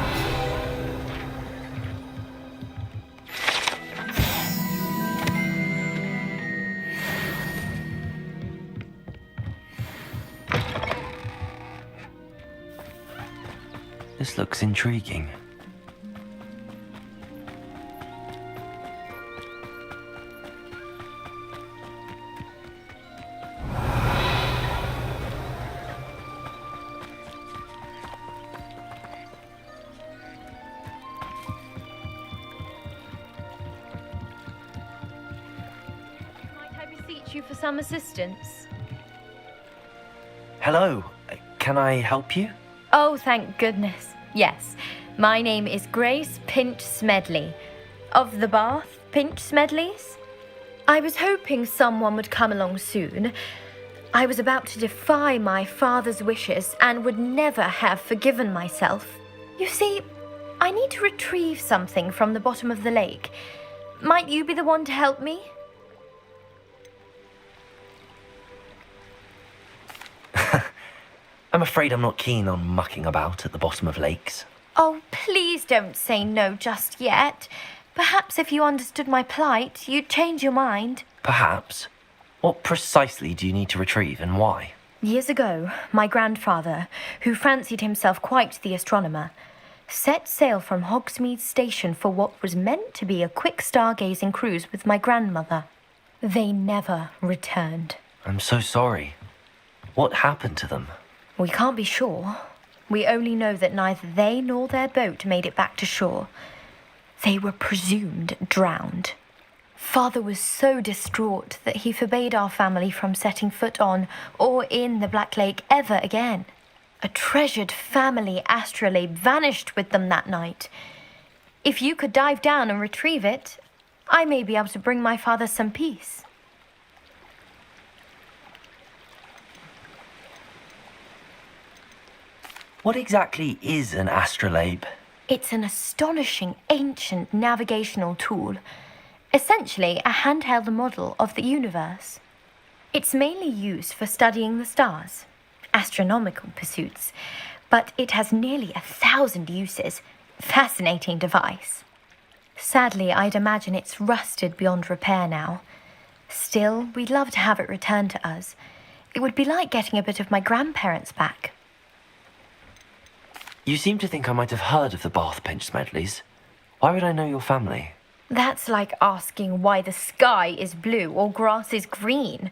A: This looks intriguing.
I: Might I beseech you for some assistance?
A: Hello, can I help you?
I: Oh, thank goodness. Yes, my name is Grace Pinch Smedley, of the Bath Pinch Smedleys. I was hoping someone would come along soon. I was about to defy my father's wishes and would never have forgiven myself. You see, I need to retrieve something from the bottom of the lake. Might you be the one to help me?
A: I'm afraid I'm not keen on mucking about at the bottom of lakes.
I: Oh, please don't say no just yet. Perhaps if you understood my plight, you'd change your mind.
A: Perhaps. What precisely do you need to retrieve and why?
I: Years ago, my grandfather, who fancied himself quite the astronomer, set sail from Hogsmeade Station for what was meant to be a quick stargazing cruise with my grandmother. They never returned.
A: I'm so sorry. What happened to them?
I: We can't be sure. We only know that neither they nor their boat made it back to shore. They were presumed drowned. Father was so distraught that he forbade our family from setting foot on or in the Black Lake ever again. A treasured family astrolabe vanished with them that night. If you could dive down and retrieve it, I may be able to bring my father some peace.
A: What exactly is an astrolabe?
I: It's an astonishing ancient navigational tool, essentially a handheld model of the universe. It's mainly used for studying the stars, astronomical pursuits, but it has nearly 1,000 uses. Fascinating device. Sadly, I'd imagine it's rusted beyond repair now. Still, we'd love to have it returned to us. It would be like getting a bit of my grandparents back.
A: You seem to think I might have heard of the Bath Pinch Smedleys. Why would I know your family?
I: That's like asking why the sky is blue or grass is green.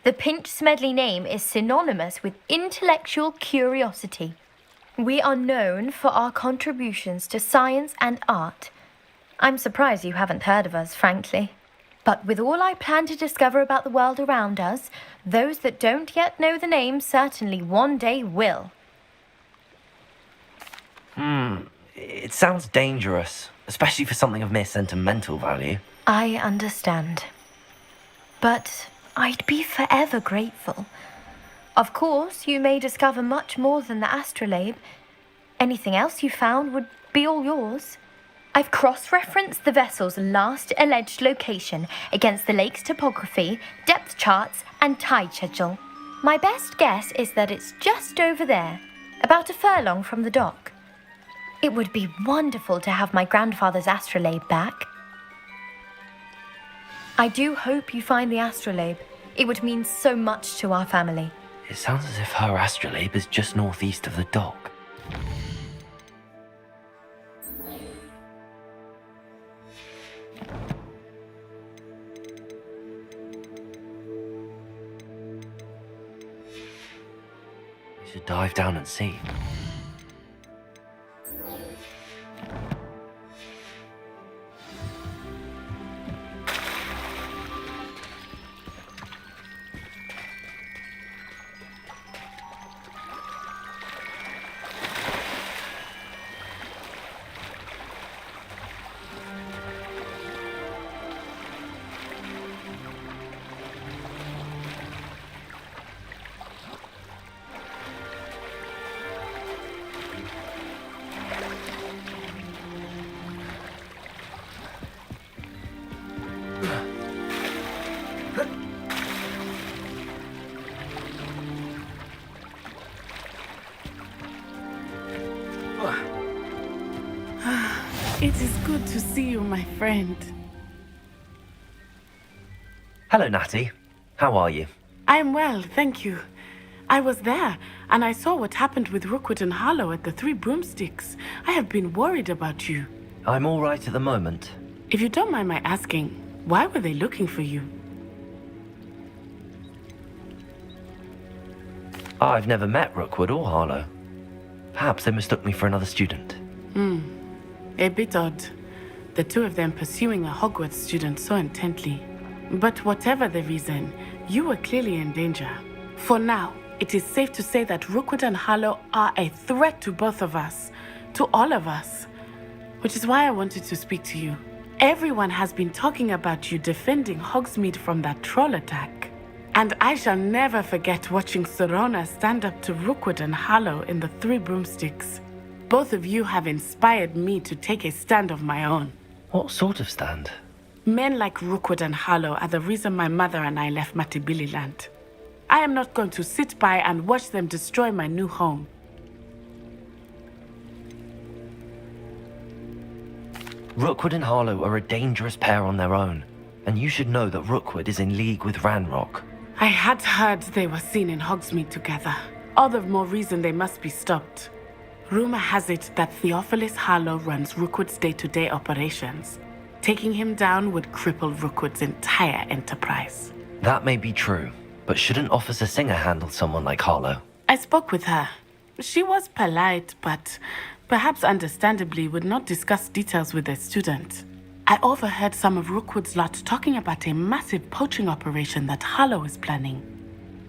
I: The Pinch Smedley name is synonymous with intellectual curiosity. We are known for our contributions to science and art. I'm surprised you haven't heard of us, frankly. But with all I plan to discover about the world around us, those that don't yet know the name certainly one day will.
A: It sounds dangerous, especially for something of mere sentimental value.
I: I understand. But I'd be forever grateful. Of course, you may discover much more than the astrolabe. Anything else you found would be all yours. I've cross-referenced the vessel's last alleged location against the lake's topography, depth charts, and tide schedule. My best guess is that it's just over there, about a furlong from the dock. It would be wonderful to have my grandfather's astrolabe back. I do hope you find the astrolabe. It would mean so much to our family.
A: It sounds as if her astrolabe is just northeast of the dock. We should dive down and see.
O: It is good to see you, my friend.
A: Hello, Natty. How are you?
O: I'm well, thank you. I was there, and I saw what happened with Rookwood and Harlow at the Three Broomsticks. I have been worried about you.
A: I'm all right at the moment.
O: If you don't mind my asking, why were they looking for you?
A: I've never met Rookwood or Harlow. Perhaps they mistook me for another student.
O: A bit odd. The two of them pursuing a Hogwarts student so intently. But whatever the reason, you were clearly in danger. For now, it is safe to say that Rookwood and Harlow are a threat to both of us, to all of us. Which is why I wanted to speak to you. Everyone has been talking about you defending Hogsmeade from that troll attack. And I shall never forget watching Serona stand up to Rookwood and Harlow in the Three Broomsticks. Both of you have inspired me to take a stand of my own.
A: What sort of stand?
O: Men like Rookwood and Harlow are the reason my mother and I left Matibili Land. I am not going to sit by and watch them destroy my new home.
A: Rookwood and Harlow are a dangerous pair on their own, and you should know that Rookwood is in league with Ranrock.
O: I had heard they were seen in Hogsmeade together. All the more reason they must be stopped. Rumor has it that Theophilus Harlow runs Rookwood's day-to-day operations. Taking him down would cripple Rookwood's entire enterprise.
A: That may be true, but shouldn't Officer Singer handle someone like Harlow?
O: I spoke with her. She was polite, but perhaps understandably would not discuss details with a student. I overheard some of Rookwood's lot talking about a massive poaching operation that Harlow is planning.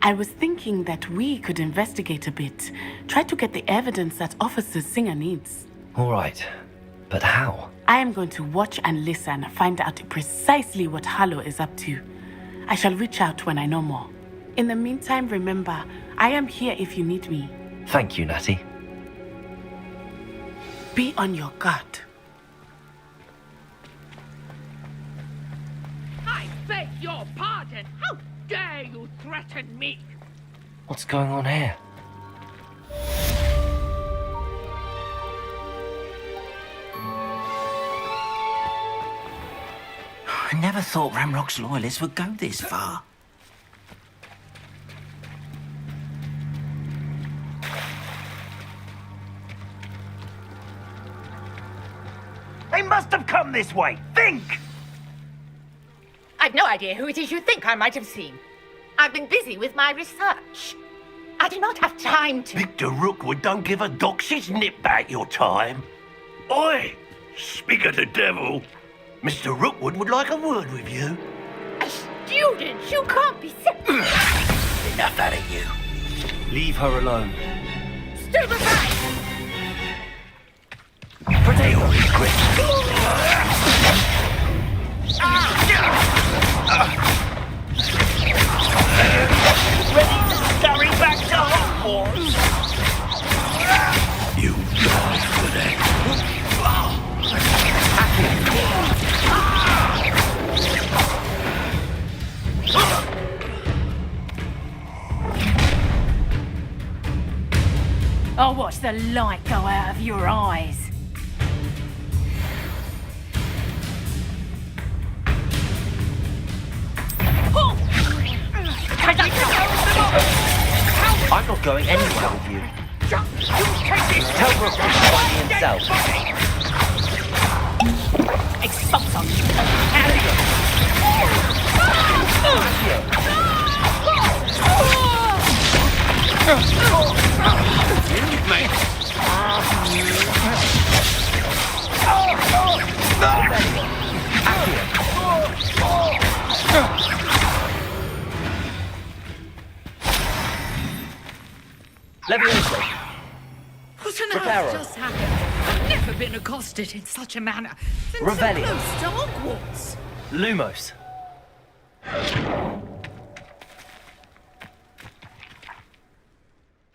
O: I was thinking that we could investigate a bit, try to get the evidence that Officer Singer needs.
A: All right, but how?
O: I am going to watch and listen, find out precisely what Harlow is up to. I shall reach out when I know more. In the meantime, remember, I am here if you need me.
A: Thank you, Natty.
O: Be on your guard.
F: I beg your pardon. How dare you threaten me?
A: What's going on here?
V: I never thought Ramrock's loyalists would go this far.
W: They must have come this way. Think!
E: I've no idea who it is you think I might have seen. I've been busy with my research. I do not have time to...
W: Victor Rookwood don't give a doxy's nip back your time. Oi! Speak of the devil. Mr. Rookwood would like a word with you.
E: A student? You can't be serious.
W: Enough out of you.
A: Leave her alone.
E: Stay behind!
W: Pretty all these grips. Ready to scurry back to Hogwarts?
N: You die for that.
F: I'll watch the light go out of your eyes.
A: I'm not going anywhere with you. Tell Rookwood to find me himself.
F: Expulso.
A: Levioso.
F: What on
A: Reparo.
F: earth just happened? I've never been accosted in such a manner since
A: Revelio.
F: so close to Hogwarts.
A: Lumos.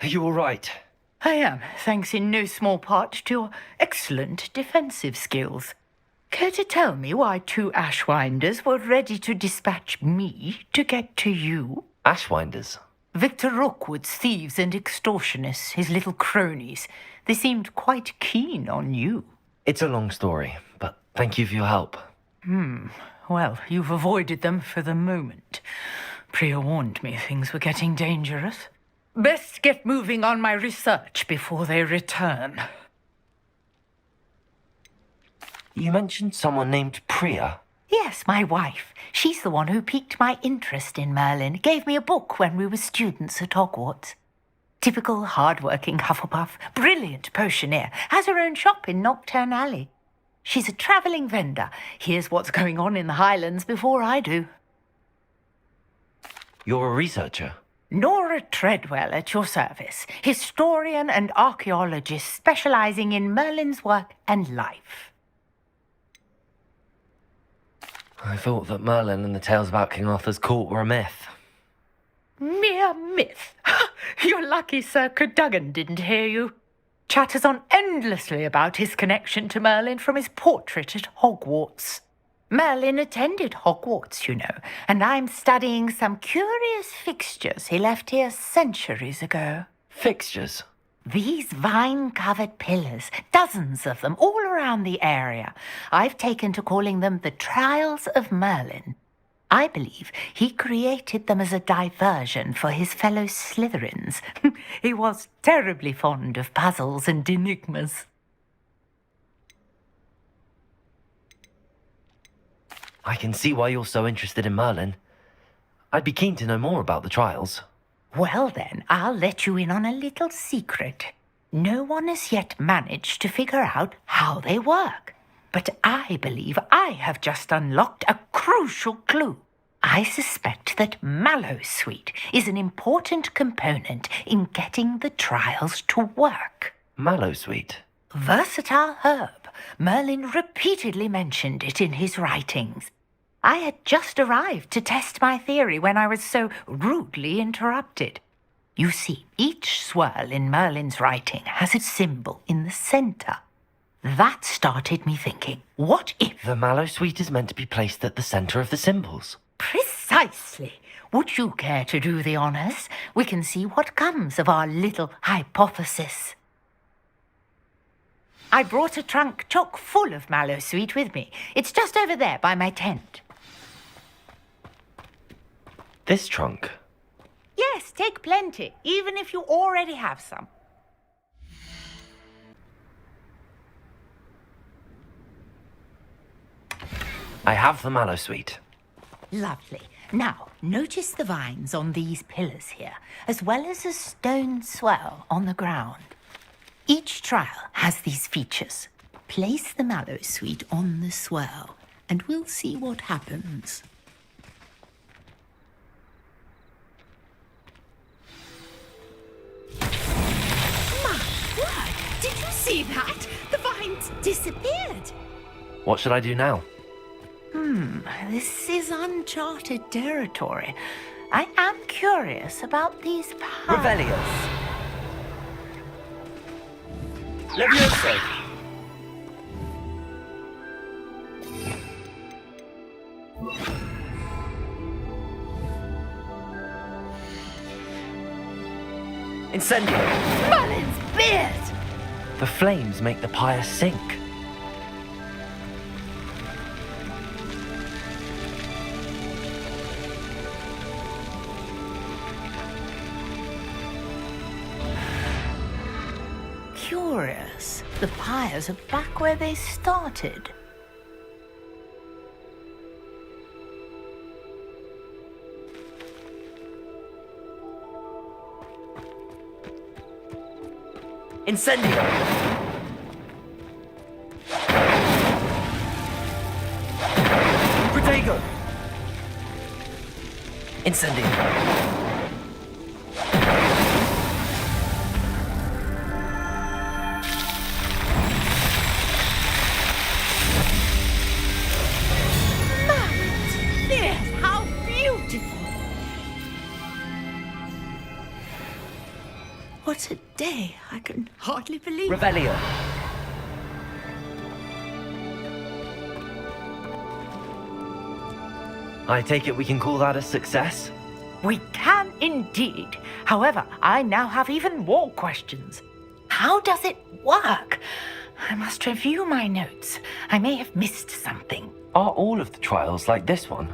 A: Are you all right?
E: I am, thanks in no small part to your excellent defensive skills. Care to tell me why two Ashwinders were ready to dispatch me to get to you?
A: Ashwinders?
E: Victor Rookwood's thieves and extortionists, his little cronies. They seemed quite keen on you.
A: It's a long story, but thank you for your help.
E: Well, you've avoided them for the moment. Priya warned me things were getting dangerous. Best get moving on my research before they return.
A: You mentioned someone named Priya.
E: Yes, my wife. She's the one who piqued my interest in Merlin. Gave me a book when we were students at Hogwarts. Typical hard-working Hufflepuff, brilliant potioneer, has her own shop in Nocturne Alley. She's a travelling vendor. Hears what's going on in the Highlands before I do.
A: You're a researcher?
E: Nora Treadwell at your service, historian and archaeologist specialising in Merlin's work and life.
A: I thought that Merlin and the tales about King Arthur's court were a myth.
E: Mere myth. You're lucky Sir Cadogan didn't hear you. Chatters on endlessly about his connection to Merlin from his portrait at Hogwarts. Merlin attended Hogwarts, you know, and I'm studying some curious fixtures he left here centuries ago.
A: Fixtures?
E: These vine-covered pillars, dozens of them, all around the area. I've taken to calling them the Trials of Merlin. I believe he created them as a diversion for his fellow Slytherins. He was terribly fond of puzzles and enigmas.
A: I can see why you're so interested in Merlin. I'd be keen to know more about the trials.
E: Well then, I'll let you in on a little secret. No one has yet managed to figure out how they work. But I believe I have just unlocked a crucial clue. I suspect that Mallowsweet is an important component in getting the trials to work.
A: Mallowsweet?
E: Versatile herb. Merlin repeatedly mentioned it in his writings. I had just arrived to test my theory when I was so rudely interrupted. You see, each swirl in Merlin's writing has a symbol in the centre. That started me thinking, what if...
A: The Mallowsweet is meant to be placed at the centre of the symbols.
E: Precisely. Would you care to do the honours? We can see what comes of our little hypothesis. I brought a trunk chock full of Mallowsweet with me. It's just over there by my tent.
A: This trunk?
E: Yes, take plenty, even if you already have some.
A: I have the Mallowsweet.
E: Lovely. Now, notice the vines on these pillars here, as well as a stone swell on the ground. Each trial has these features. Place the Mallowsweet on the swell, and we'll see what happens. My word! Did you see that? The vines disappeared.
A: What should I do now?
E: This is uncharted territory. I am curious about these powers.
A: Revelio. Levioso. Incendio.
E: Merlin's beard!
A: The flames make the pyre sink.
E: Curious. The pyres are back where they started.
A: Incendio! Protego! Incendio!
E: How beautiful! What a day! I can hardly believe it.
A: Revelio. I take it we can call that a success?
E: We can indeed. However, I now have even more questions. How does it work? I must review my notes. I may have missed something.
A: Are all of the trials like this one?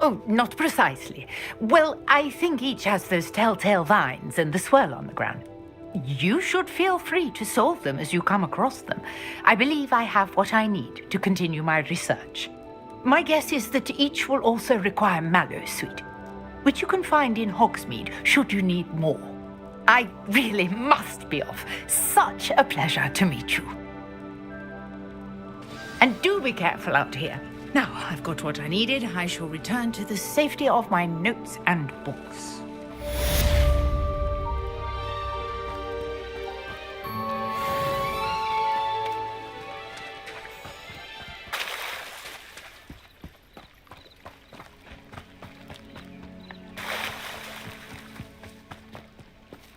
E: Oh, not precisely. Well, I think each has those telltale vines and the swirl on the ground. You should feel free to solve them as you come across them. I believe I have what I need to continue my research. My guess is that each will also require mallow sweet, which you can find in Hogsmeade should you need more. I really must be off. Such a pleasure to meet you. And do be careful out here. Now I've got what I needed. I shall return to the safety of my notes and books.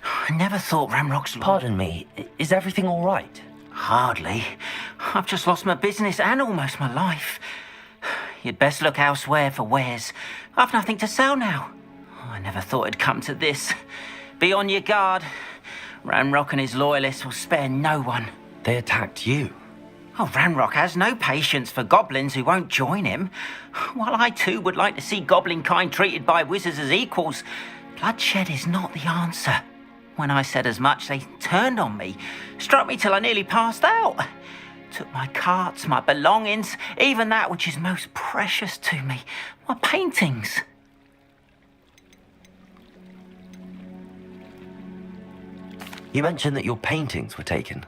V: I never thought Ramrock's...
A: Pardon me, is everything all right?
V: Hardly. I've just lost my business and almost my life. You'd best look elsewhere for wares. I've nothing to sell now. I never thought it'd come to this. Be on your guard. Ramrock and his loyalists will spare no one.
A: They attacked you?
V: Oh, Ramrock has no patience for goblins who won't join him. While I too would like to see goblin kind treated by wizards as equals, bloodshed is not the answer. When I said as much, they turned on me, struck me till I nearly passed out. Took my carts, my belongings, even that which is most precious to me, my paintings.
A: You mentioned that your paintings were taken.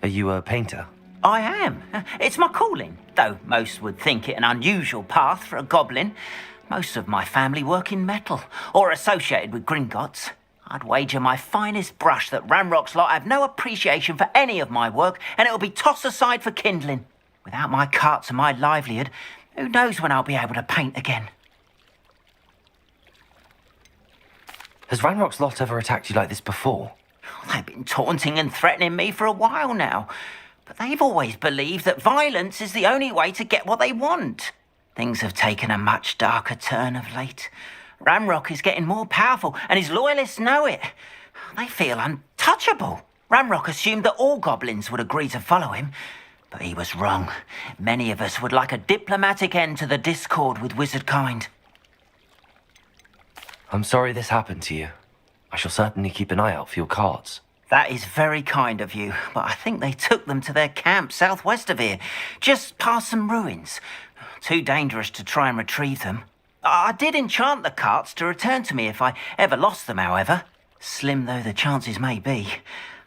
A: Are you a painter?
V: I am. It's my calling, though most would think it an unusual path for a goblin. Most of my family work in metal, or associated with Gringotts. I'd wager my finest brush that Ramrock's lot have no appreciation for any of my work, and it'll be tossed aside for kindling. Without my carts and my livelihood, who knows when I'll be able to paint again?
A: Has Ramrock's lot ever attacked you like this before?
V: They've been taunting and threatening me for a while now, but they've always believed that violence is the only way to get what they want. Things have taken a much darker turn of late. Ramrock is getting more powerful, and his loyalists know it. They feel untouchable. Ramrock assumed that all goblins would agree to follow him, but he was wrong. Many of us would like a diplomatic end to the discord with wizard kind.
A: I'm sorry this happened to you. I shall certainly keep an eye out for your cards.
V: That is very kind of you, but I think they took them to their camp southwest of here, just past some ruins. Too dangerous to try and retrieve them. I did enchant the carts to return to me if I ever lost them, however. Slim though the chances may be,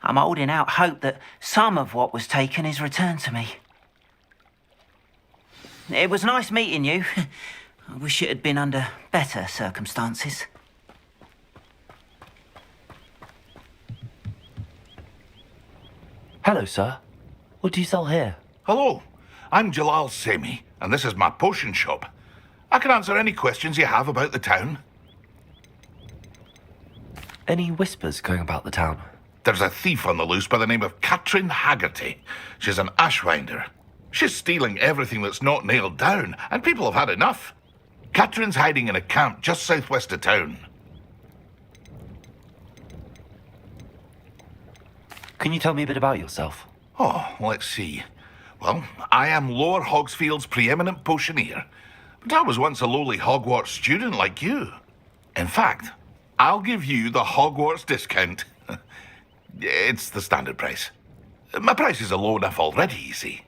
V: I'm holding out hope that some of what was taken is returned to me. It was nice meeting you. I wish it had been under better circumstances.
A: Hello, sir. What do you sell here?
D: Hello, I'm Jalal Semi, and this is my potion shop. I can answer any questions you have about the town.
A: Any whispers going about the town?
D: There's a thief on the loose by the name of Katrin Haggerty. She's an ashwinder. She's stealing everything that's not nailed down, and people have had enough. Katrin's hiding in a camp just southwest of town.
A: Can you tell me a bit about yourself?
D: Oh, let's see. Well, I am Lower Hogsfield's preeminent potioneer. But I was once a lowly Hogwarts student like you. In fact, I'll give you the Hogwarts discount. It's the standard price. My prices are low enough already, you see.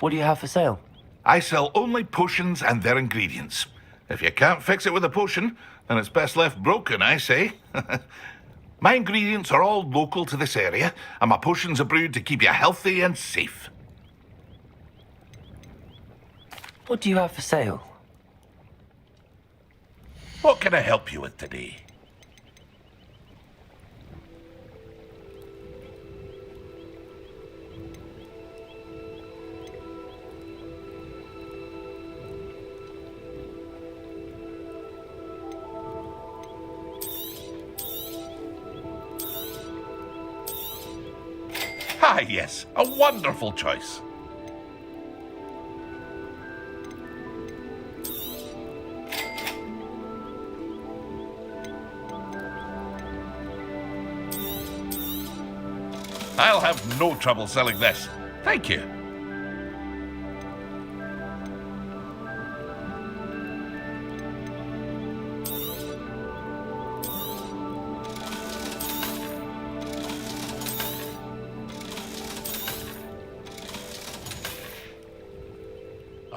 A: What do you have for sale?
D: I sell only potions and their ingredients. If you can't fix it with a potion, then it's best left broken, I say. My ingredients are all local to this area, and my potions are brewed to keep you healthy and safe.
A: What do you have for sale?
D: What can I help you with today? Ah, yes, a wonderful choice. I'll have no trouble selling this. Thank you.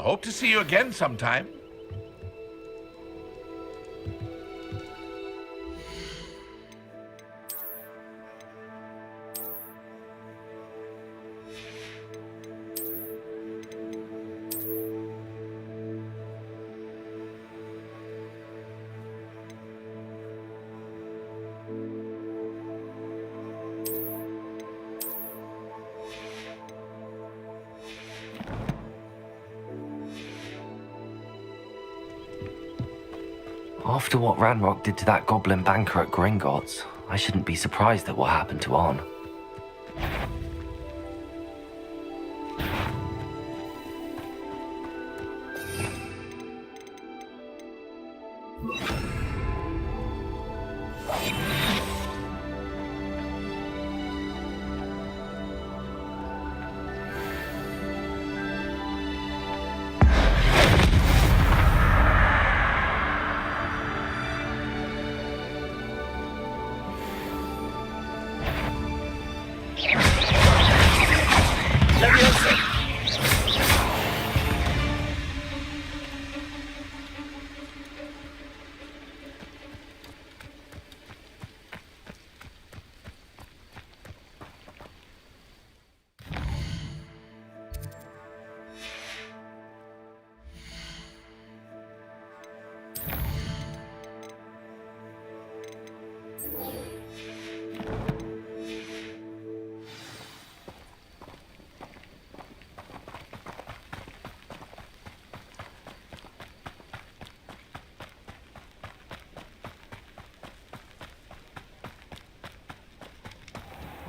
D: Hope to see you again sometime.
A: After what Ranrock did to that goblin banker at Gringotts, I shouldn't be surprised at what happened to On.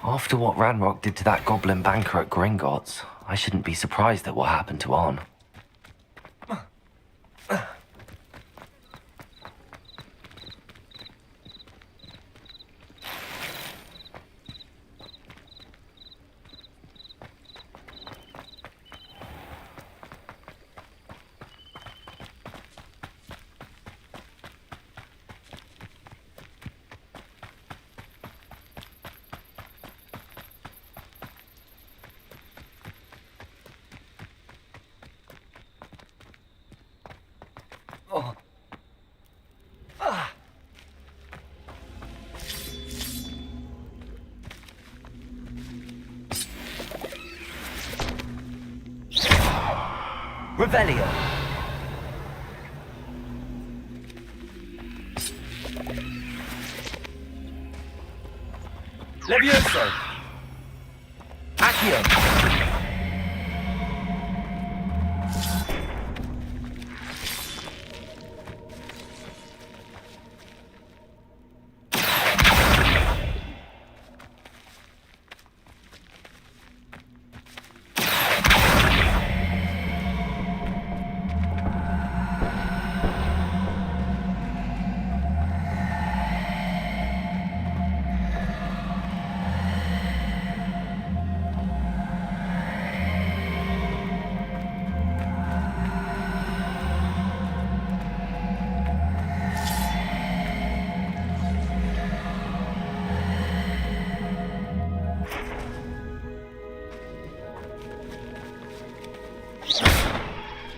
A: After what Ranrock did to that goblin banker at Gringotts, I shouldn't be surprised at what happened to On. Revelio. Levioso. Accio.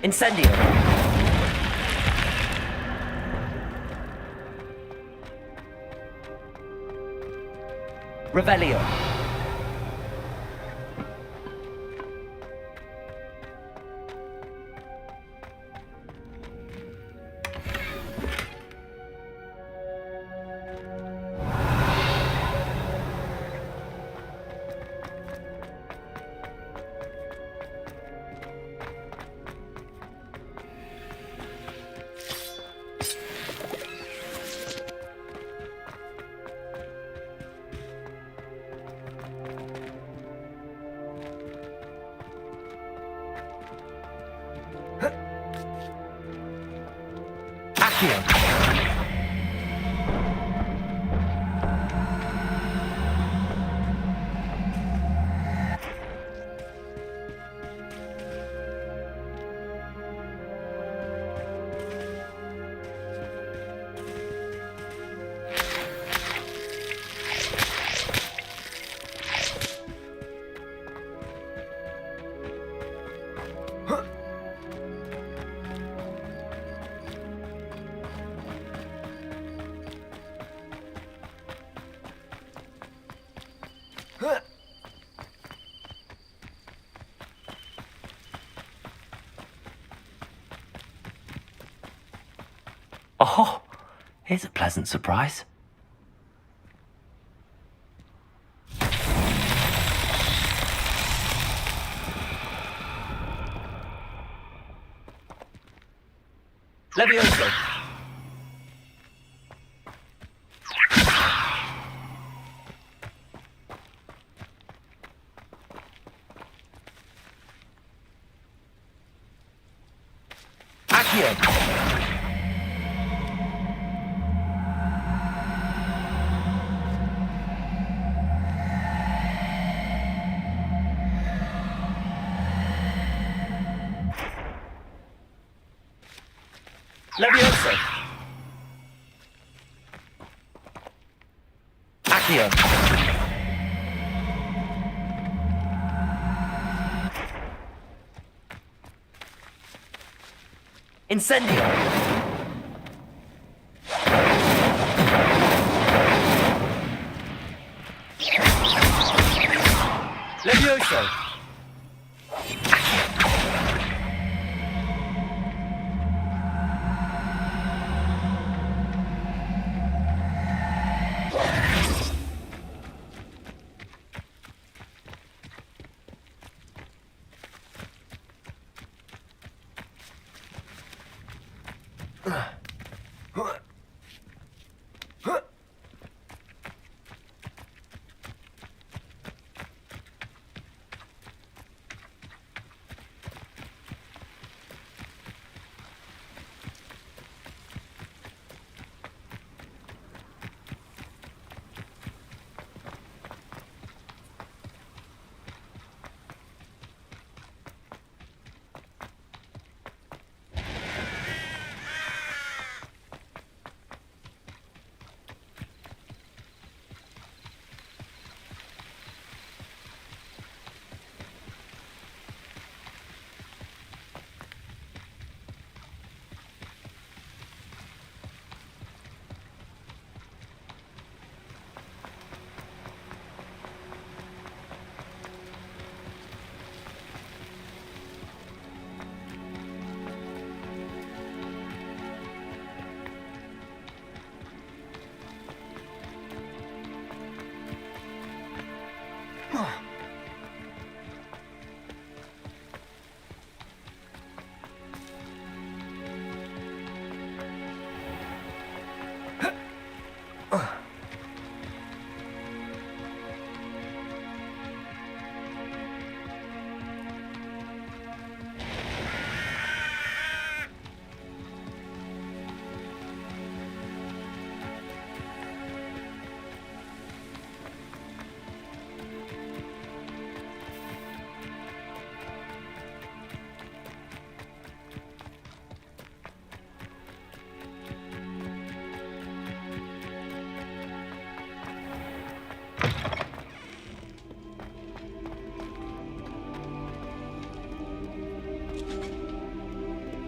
A: Incendio. Revelio. Oh, here's a pleasant surprise. Levioso! Accio! Levioso! Accio! Incendio! Levioso!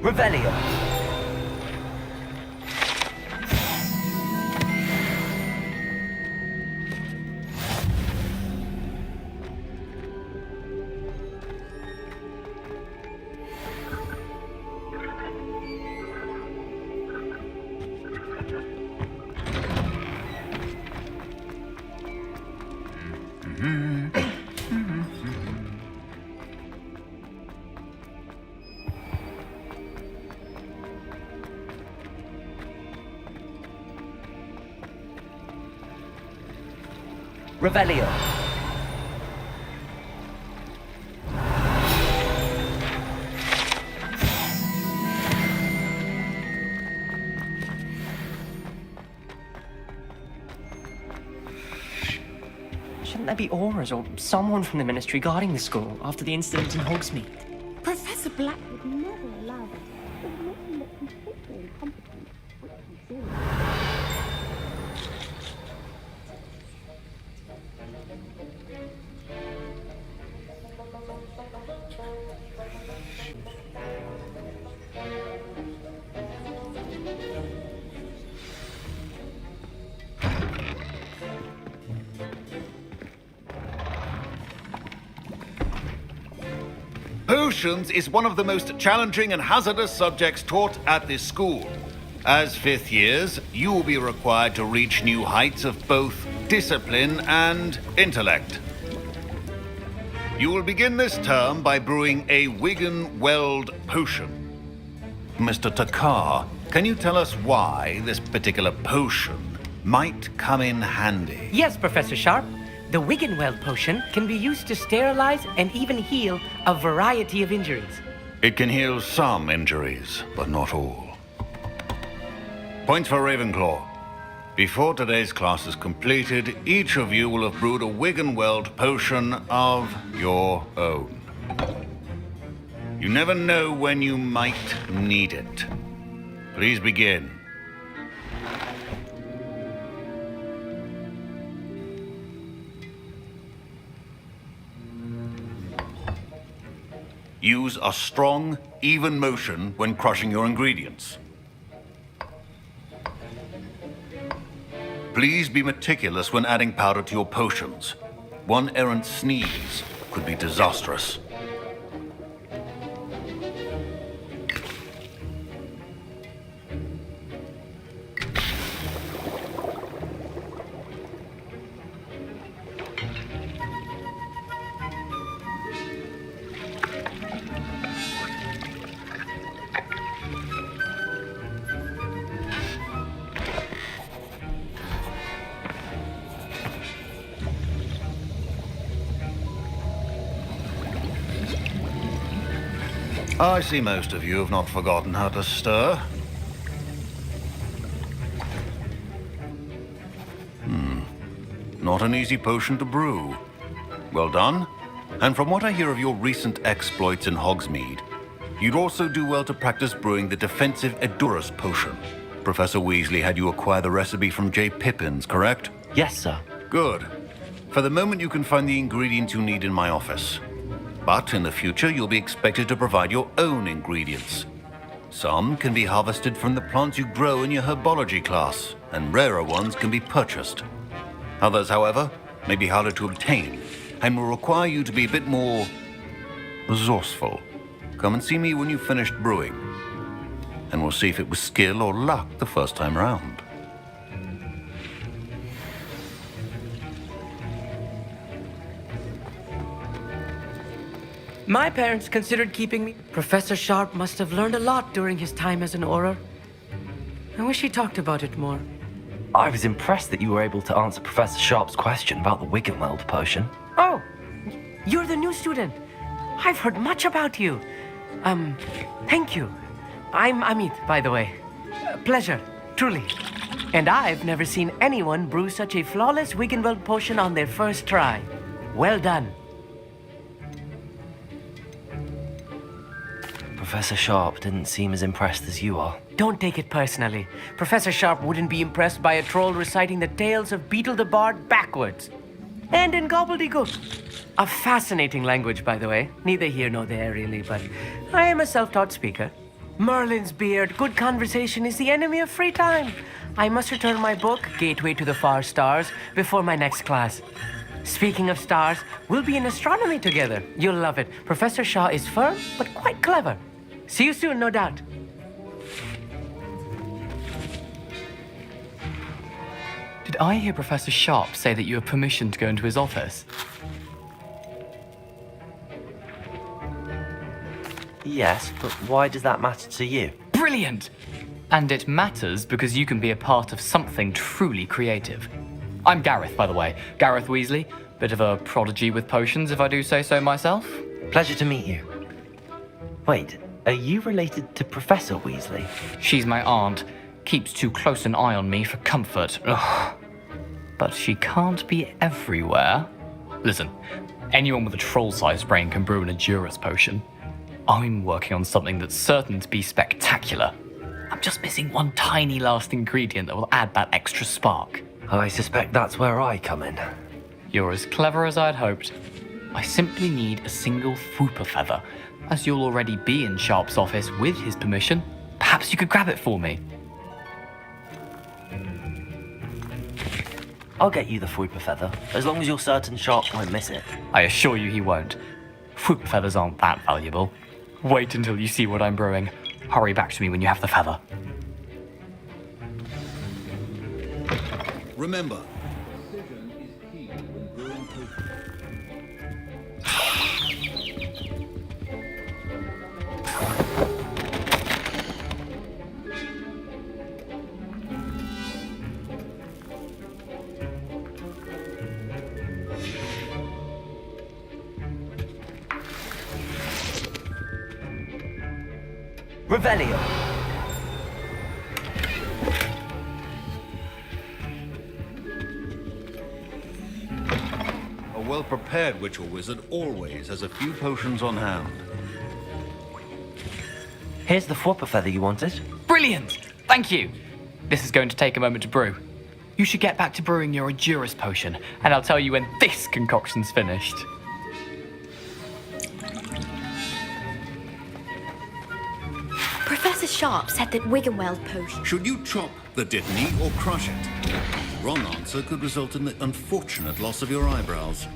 A: Revelio. Revelio.
R: Shouldn't there be auras or someone from the Ministry guarding the school after the incident in Hogsmeade?
Q: Professor Black would never allow this. It would make him look completely incompetent, which is serious.
N: Potions is one of the most challenging and hazardous subjects taught at this school. As fifth years, you will be required to reach new heights of both discipline and intellect. You will begin this term by brewing a Wigan-Weld potion. Mr. Takar, can you tell us why this particular potion might come in handy?
G: Yes, Professor Sharp. The Wiggenweld potion can be used to sterilize and even heal a variety of injuries.
N: It can heal some injuries, but not all. Points for Ravenclaw. Before today's class is completed, each of you will have brewed a Wiggenweld potion of your own. You never know when you might need it. Please begin. Use a strong, even motion when crushing your ingredients. Please be meticulous when adding powder to your potions. One errant sneeze could be disastrous. I see most of you have not forgotten how to stir. Not an easy potion to brew. Well done. And from what I hear of your recent exploits in Hogsmeade, you'd also do well to practice brewing the defensive Edurus potion. Professor Weasley had you acquire the recipe from J. Pippins, correct?
A: Yes, sir.
N: Good. For the moment, you can find the ingredients you need in my office. But in the future, you'll be expected to provide your own ingredients. Some can be harvested from the plants you grow in your herbology class, and rarer ones can be purchased. Others, however, may be harder to obtain, and will require you to be a bit more resourceful. Come and see me when you've finished brewing, and we'll see if it was skill or luck the first time round.
G: My parents considered keeping me. Professor Sharp must have learned a lot during his time as an Auror. I wish he talked about it more.
A: I was impressed that you were able to answer Professor Sharp's question about the Wiggenweld potion.
G: Oh, you're the new student. I've heard much about you. Thank you. I'm Amit, by the way. Pleasure, truly. And I've never seen anyone brew such a flawless Wiggenweld potion on their first try. Well done.
A: Professor Sharp didn't seem as impressed as you are.
G: Don't take it personally. Professor Sharp wouldn't be impressed by a troll reciting the tales of Beetle the Bard backwards. And in gobbledygook. A fascinating language, by the way. Neither here nor there, really, but I am a self-taught speaker. Merlin's beard, good conversation is the enemy of free time. I must return my book, Gateway to the Far Stars, before my next class. Speaking of stars, we'll be in astronomy together. You'll love it. Professor Shaw is firm, but quite clever. See you soon, no doubt.
U: Did I hear Professor Sharp say that you have permission to go into his office?
A: Yes, but why does that matter to you?
U: Brilliant! And it matters because you can be a part of something truly creative. I'm Gareth, by the way. Gareth Weasley. Bit of a prodigy with potions, if I do say so myself.
A: Pleasure to meet you. Wait, are you related to Professor Weasley?
U: She's my aunt. Keeps too close an eye on me for comfort. Ugh. But she can't be everywhere. Listen, anyone with a troll-sized brain can brew an Edurus potion. I'm working on something that's certain to be spectacular. I'm just missing one tiny last ingredient that will add that extra spark.
A: I suspect that's where I come in.
U: You're as clever as I'd hoped. I simply need a single Fwooper feather. As you'll already be in Sharp's office with his permission, perhaps you could grab it for me.
A: I'll get you the Fwooper feather, as long as you're certain Sharp won't miss it.
U: I assure you he won't. Fwooper feathers aren't that valuable. Wait until you see what I'm brewing. Hurry back to me when you have the feather.
N: Remember, precision is key when brewing potions.
A: Revelio.
N: A well-prepared witch or wizard always has a few potions on hand.
A: Here's the Fwopper feather you wanted.
U: Brilliant! Thank you. This is going to take a moment to brew. You should get back to brewing your Endurus potion, and I'll tell you when this concoction's finished.
C: Professor Sharp said that Wiggenweld potion.
N: Should you chop the dittany or crush it? The wrong answer could result in the unfortunate loss of your eyebrows.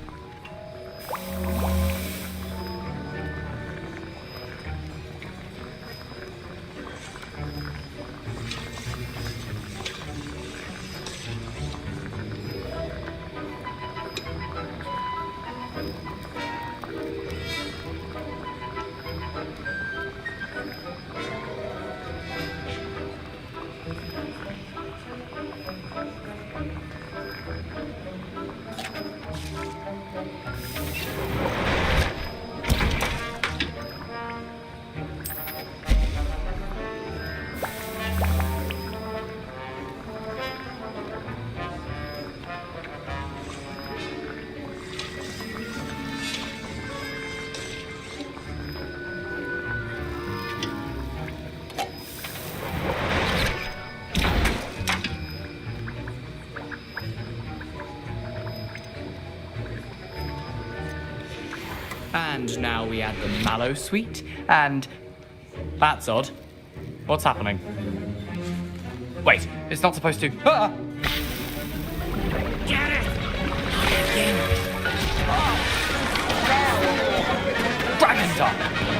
U: And now we add the mallow sweet, and... That's odd. What's happening? Wait, it's not supposed to... Ah! Dragon Dog!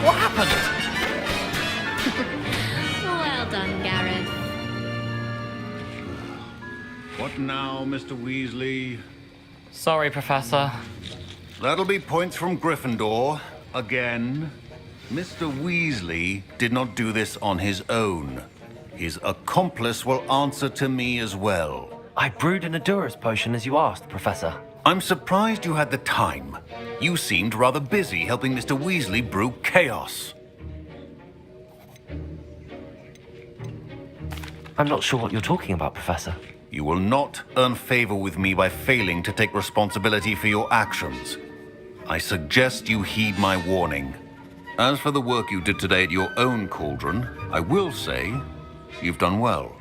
U: What happened?
T: Well done, Gareth.
N: What now, Mr. Weasley?
U: Sorry, Professor.
N: That'll be points from Gryffindor. Again. Mr. Weasley did not do this on his own. His accomplice will answer to me as well.
A: I brewed an Endurus potion as you asked, Professor.
N: I'm surprised you had the time. You seemed rather busy helping Mr. Weasley brew chaos.
A: I'm not sure what you're talking about, Professor.
N: You will not earn favor with me by failing to take responsibility for your actions. I suggest you heed my warning. As for the work you did today at your own cauldron, I will say you've done well.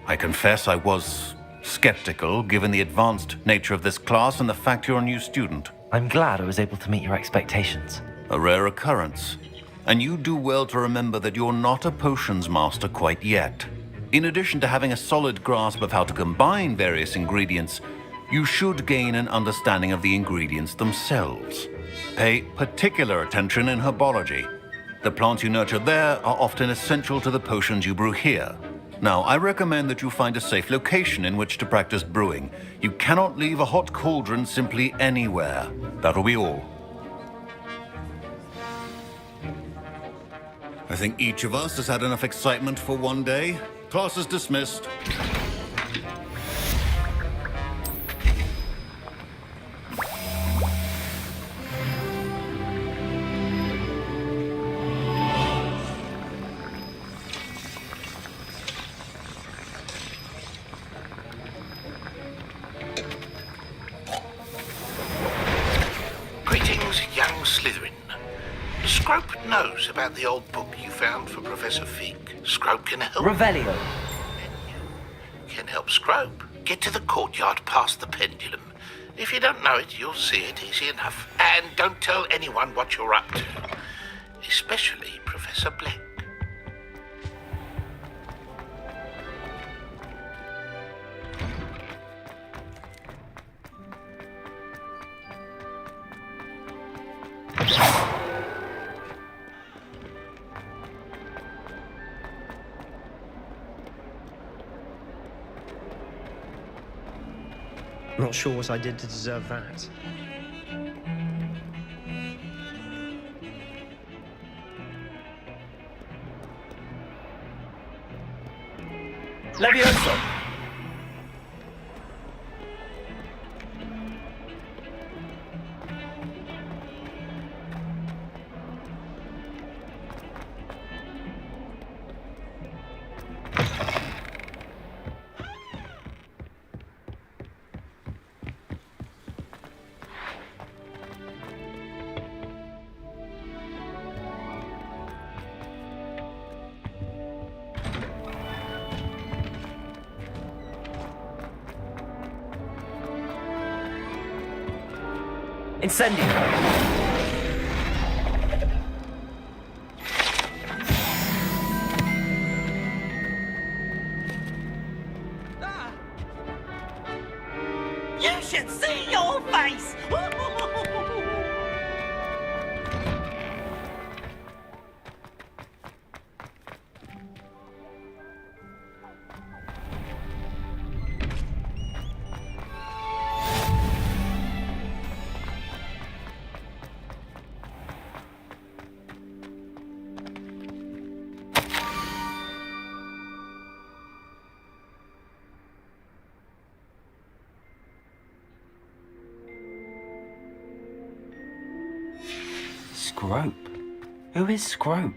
N: I confess I was skeptical given the advanced nature of this class and the fact you're a new student.
A: I'm glad I was able to meet your expectations.
N: A rare occurrence. And you do well to remember that you're not a potions master quite yet. In addition to having a solid grasp of how to combine various ingredients, you should gain an understanding of the ingredients themselves. Pay particular attention in herbology. The plants you nurture there are often essential to the potions you brew here. Now, I recommend that you find a safe location in which to practice brewing. You cannot leave a hot cauldron simply anywhere. That'll be all. I think each of us has had enough excitement for one day. Class is dismissed.
D: Greetings, young Slytherin. Scrope knows about the old book you found for Professor Fig. Scrope can help.
A: Revelio.
D: Can help Scrope get to the courtyard past the pendulum. If you don't know it, you'll see it easy enough. And don't tell anyone what you're up to. Especially Professor Black.
R: Not sure what I did to deserve that.
U: Levioso! Incendio!
S: You should see your face!
A: Scrope? Who is Scrope?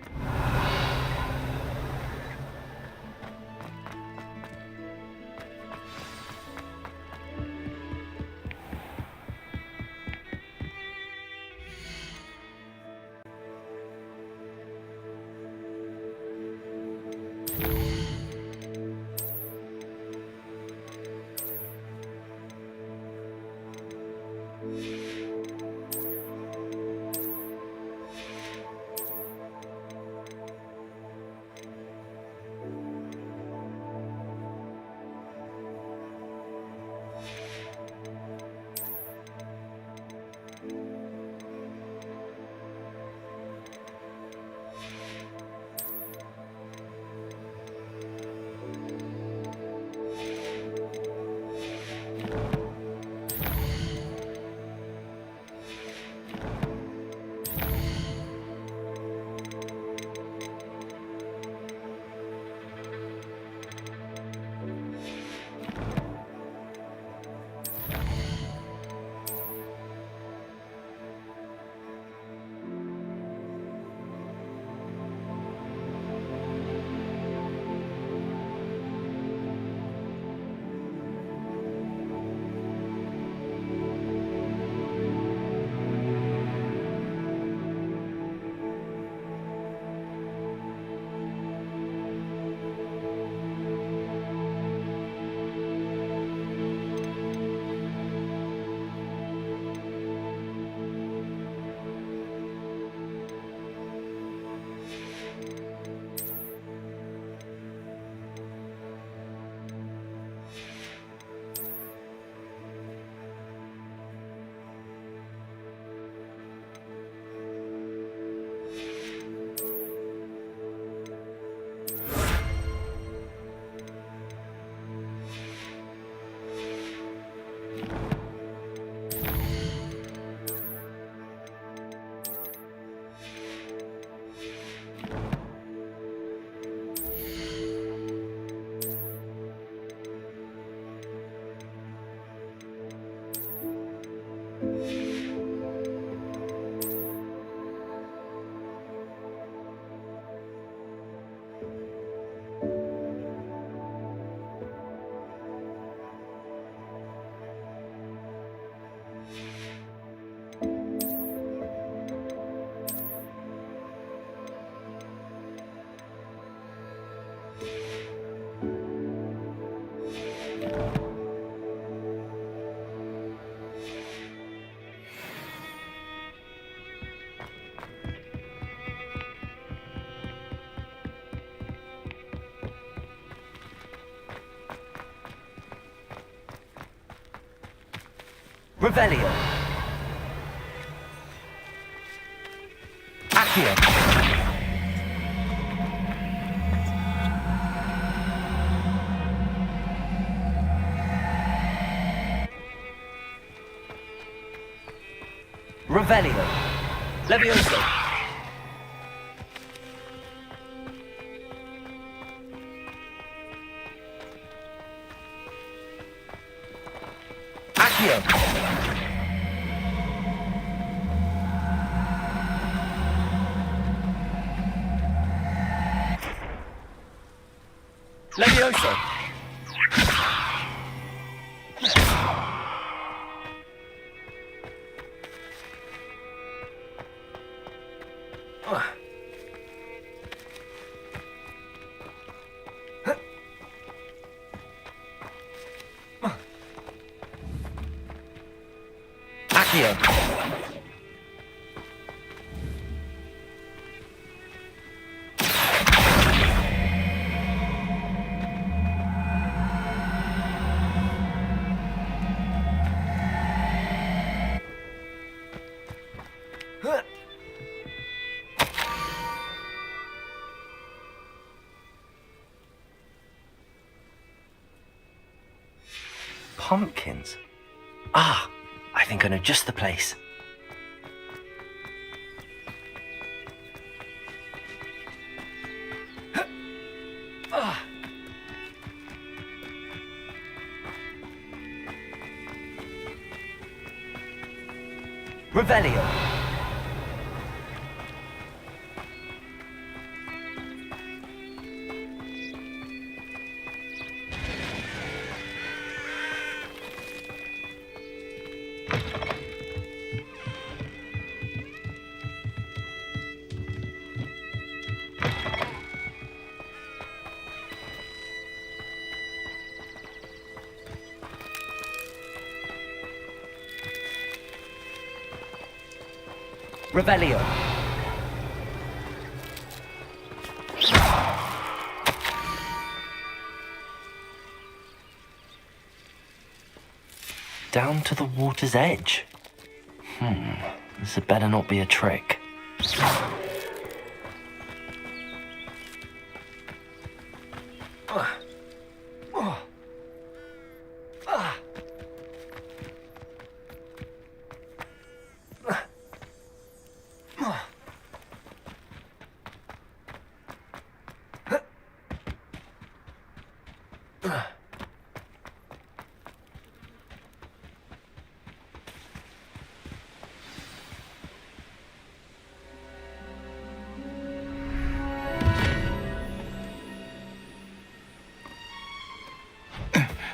A: Revelio. Accio. Revelio. Levioso. Accio. Levioso. Accio. Pumpkins? Ah, I think I know just the place. Revelio. Revelio. Down to the water's edge. This had better not be a trick.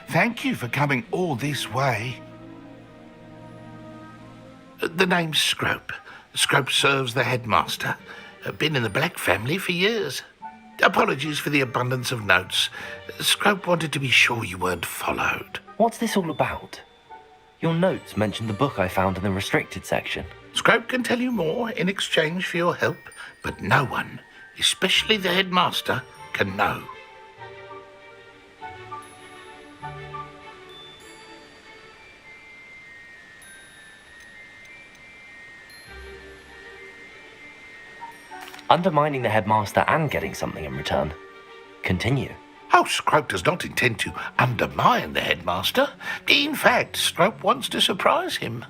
D: Thank you for coming all this way. The name's Scrope. Scrope serves the headmaster. Been in the Black family for years. Apologies for the abundance of notes. Scrope wanted to be sure you weren't followed.
A: What's this all about? Your notes mentioned the book I found in the restricted section.
D: Scrope can tell you more in exchange for your help, but no one, especially the headmaster, can know.
A: Undermining the headmaster and getting something in return. Continue.
D: Oh, Scrope does not intend to undermine the headmaster. In fact, Scrope wants to surprise him.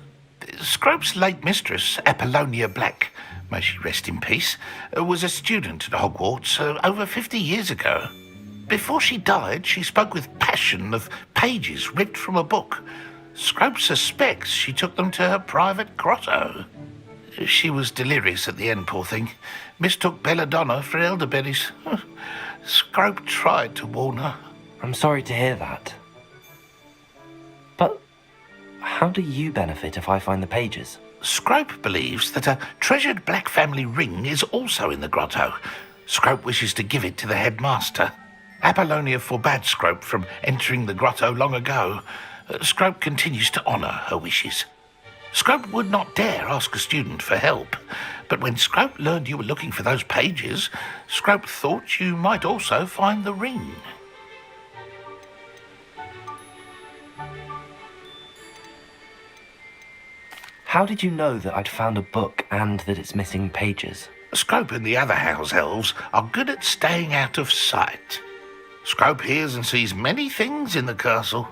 D: Scrope's late mistress, Apollonia Black, may she rest in peace, was a student at Hogwarts over 50 years ago. Before she died, she spoke with passion of pages ripped from a book. Scrope suspects she took them to her private grotto. She was delirious at the end, poor thing. Mistook belladonna for elderberries. Scrope tried to warn her.
A: I'm sorry to hear that. But how do you benefit if I find the pages?
D: Scrope believes that a treasured Black family ring is also in the grotto. Scrope wishes to give it to the headmaster. Apollonia forbade Scrope from entering the grotto long ago. Scrope continues to honour her wishes. Scrope would not dare ask a student for help, but when Scrope learned you were looking for those pages, Scrope thought you might also find the ring.
A: How did you know that I'd found a book and that it's missing pages?
D: Scrope and the other house elves are good at staying out of sight. Scrope hears and sees many things in the castle.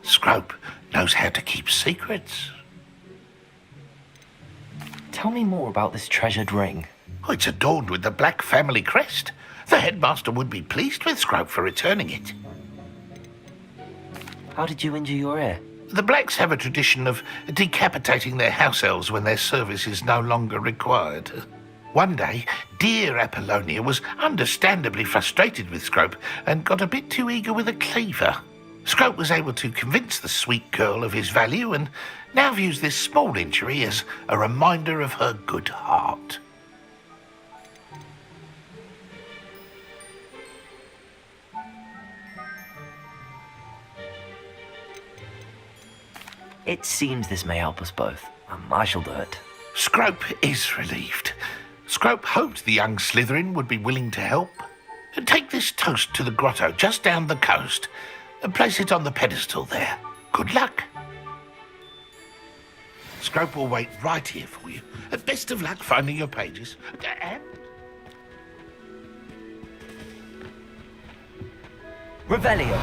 D: Scrope knows how to keep secrets.
A: Tell me more about this treasured ring.
D: Oh, it's adorned with the Black family crest. The headmaster would be pleased with Scrope for returning it.
A: How did you injure your ear?
D: The Blacks have a tradition of decapitating their house elves when their service is no longer required. One day, dear Apollonia was understandably frustrated with Scrope and got a bit too eager with a cleaver. Scrope was able to convince the sweet girl of his value and now views this small injury as a reminder of her good heart.
A: It seems this may help us both. I shall do it.
D: Scrope is relieved. Scrope hoped the young Slytherin would be willing to help. Take this toast to the grotto just down the coast and place it on the pedestal there. Good luck. Scrope will wait right here for you. Best of luck finding your pages. And...
A: Revelio.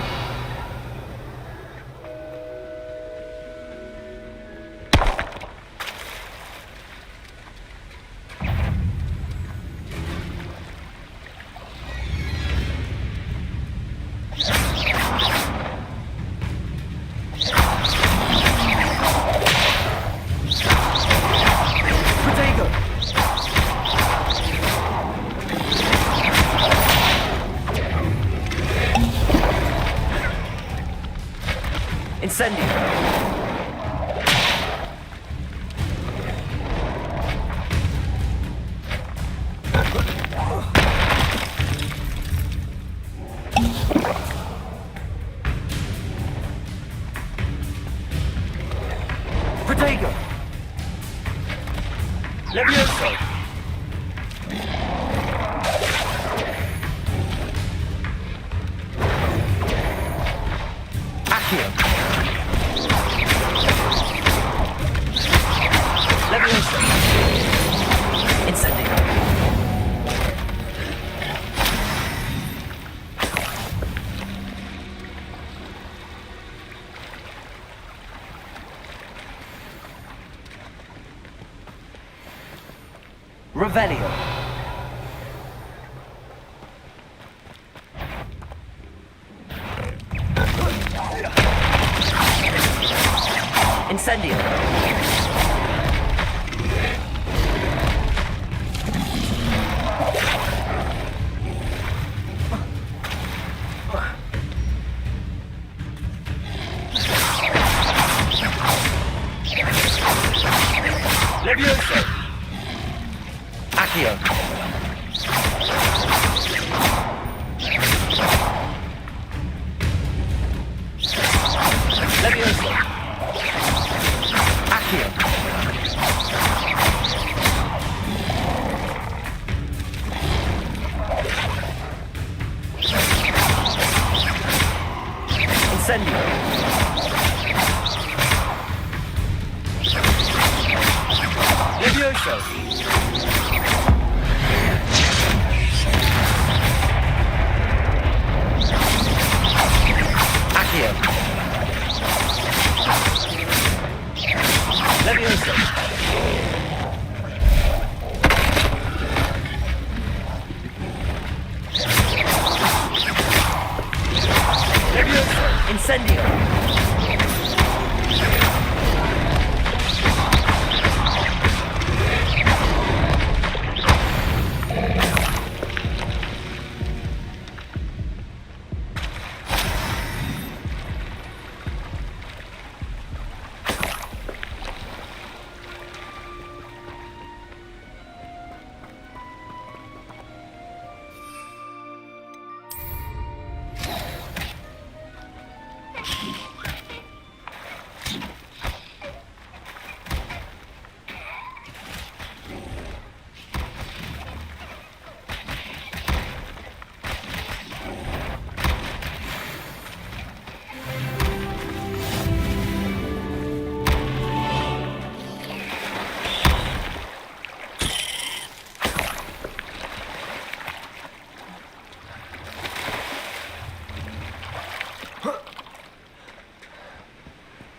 A: Incendio. Protego. Levioso. Accio. Levioso. Incendio. Revelio. Incendio. Levioso. Accio. Levioso. Accio. Incendio. Levioso. Accio. Levioso. Levioso. Incendio.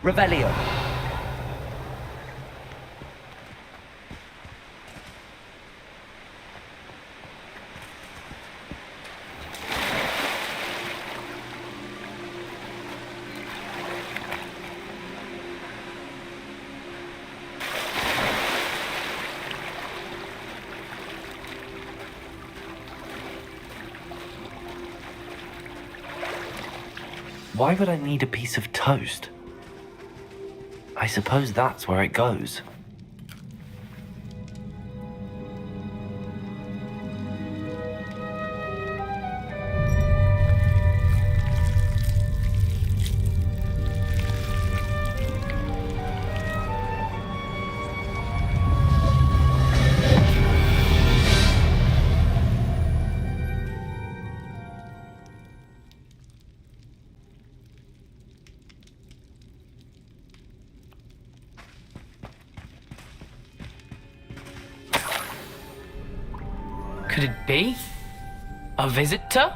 A: Revelio. Why would I need a piece of toast? I suppose that's where it goes.
B: Could it be? A visitor?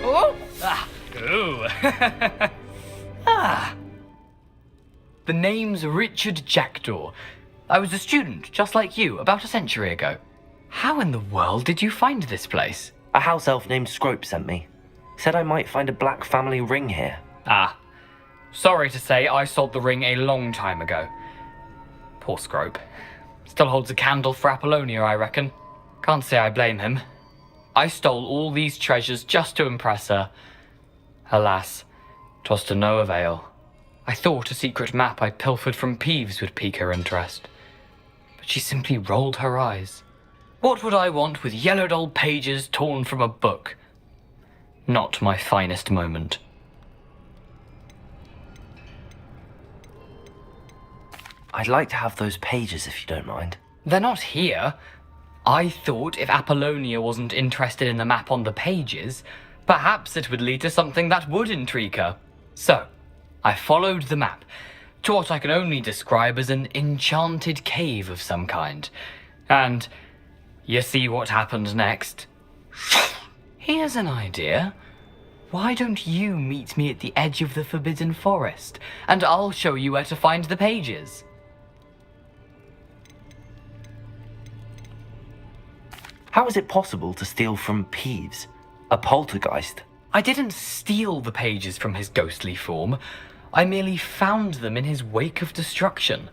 B: Oh! Ah! Ooh! Ah! The name's Richard Jackdaw. I was a student, just like you, about a century ago. How in the world did you find this place?
A: A house elf named Scrope sent me. Said I might find a black family ring here.
B: Ah. Sorry to say, I sold the ring a long time ago. Poor Scrope. Still holds a candle for Apollonia, I reckon. Can't say I blame him. I stole all these treasures just to impress her. Alas, 'twas to no avail. I thought a secret map I pilfered from Peeves would pique her interest. But she simply rolled her eyes. What would I want with yellowed old pages torn from a book? Not my finest moment.
A: I'd like to have those pages if you don't mind.
B: They're not here. I thought if Apollonia wasn't interested in the map on the pages, perhaps it would lead to something that would intrigue her. So, I followed the map to what I can only describe as an enchanted cave of some kind. And you see what happened next? Here's an idea. Why don't you meet me at the edge of the Forbidden Forest, and I'll show you where to find the pages.
A: How is it possible to steal from Peeves, a poltergeist?
B: I didn't steal the pages from his ghostly form. I merely found them in his wake of destruction.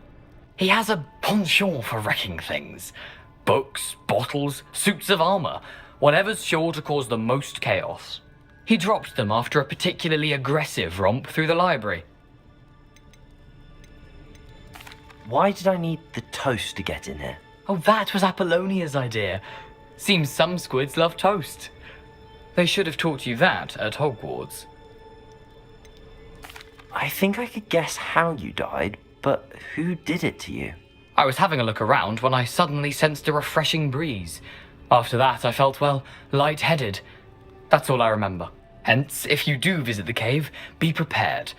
B: He has a penchant for wrecking things. Books, bottles, suits of armor, whatever's sure to cause the most chaos. He dropped them after a particularly aggressive romp through the library.
A: Why did I need the toast to get in here?
B: Oh, that was Apollonia's idea. Seems some squids love toast. They should have taught you that at Hogwarts.
A: I think I could guess how you died, but who did it to you?
B: I was having a look around when I suddenly sensed a refreshing breeze. After that, I felt, well, lightheaded. That's all I remember. Hence, if you do visit the cave, be prepared.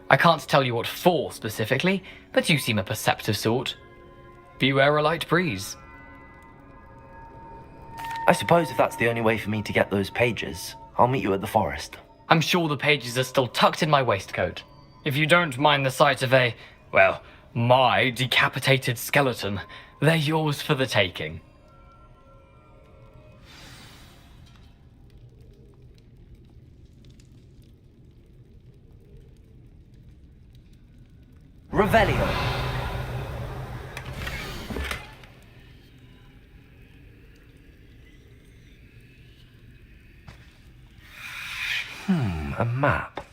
B: I can't tell you what for specifically, but you seem a perceptive sort. Beware a light breeze.
A: I suppose if that's the only way for me to get those pages, I'll meet you at the forest.
B: I'm sure the pages are still tucked in my waistcoat. If you don't mind the sight of a, well, my decapitated skeleton, they're yours for the taking.
A: Revelio. A map.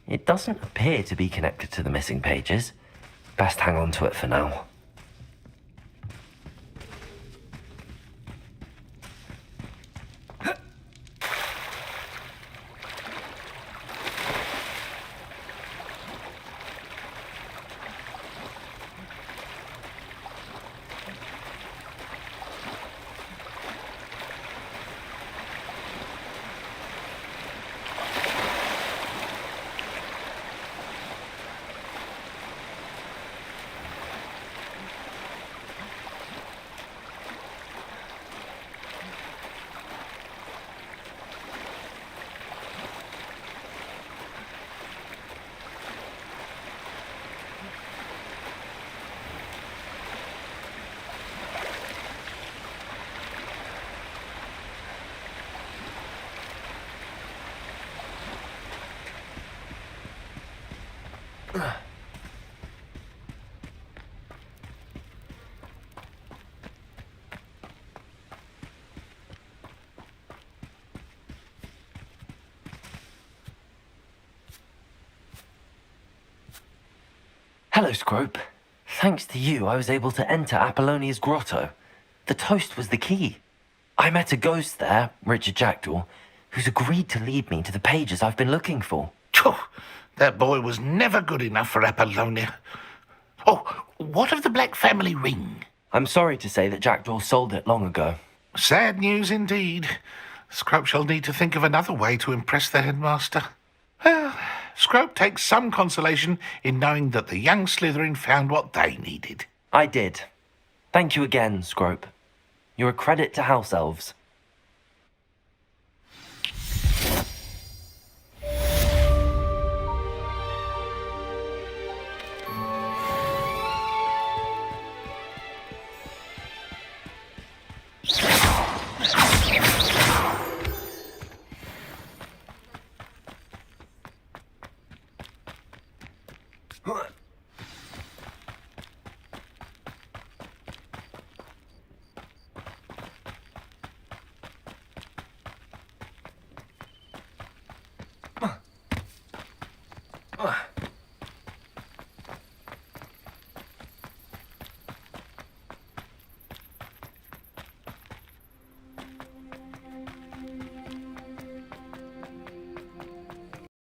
A: It doesn't appear to be connected to the missing pages. Best hang on to it for now. Hello, Scrope. Thanks to you, I was able to enter Apollonia's grotto. The toast was the key. I met a ghost there, Richard Jackdaw, who's agreed to lead me to the pages I've been looking for.
D: That boy was never good enough for Apollonia. Oh, what of the Black family ring?
A: I'm sorry to say that Jackdaw sold it long ago.
D: Sad news indeed. Scrope shall need to think of another way to impress the headmaster. Well, Scrope takes some consolation in knowing that the young Slytherin found what they needed.
A: I did. Thank you again, Scrope. You're a credit to House Elves.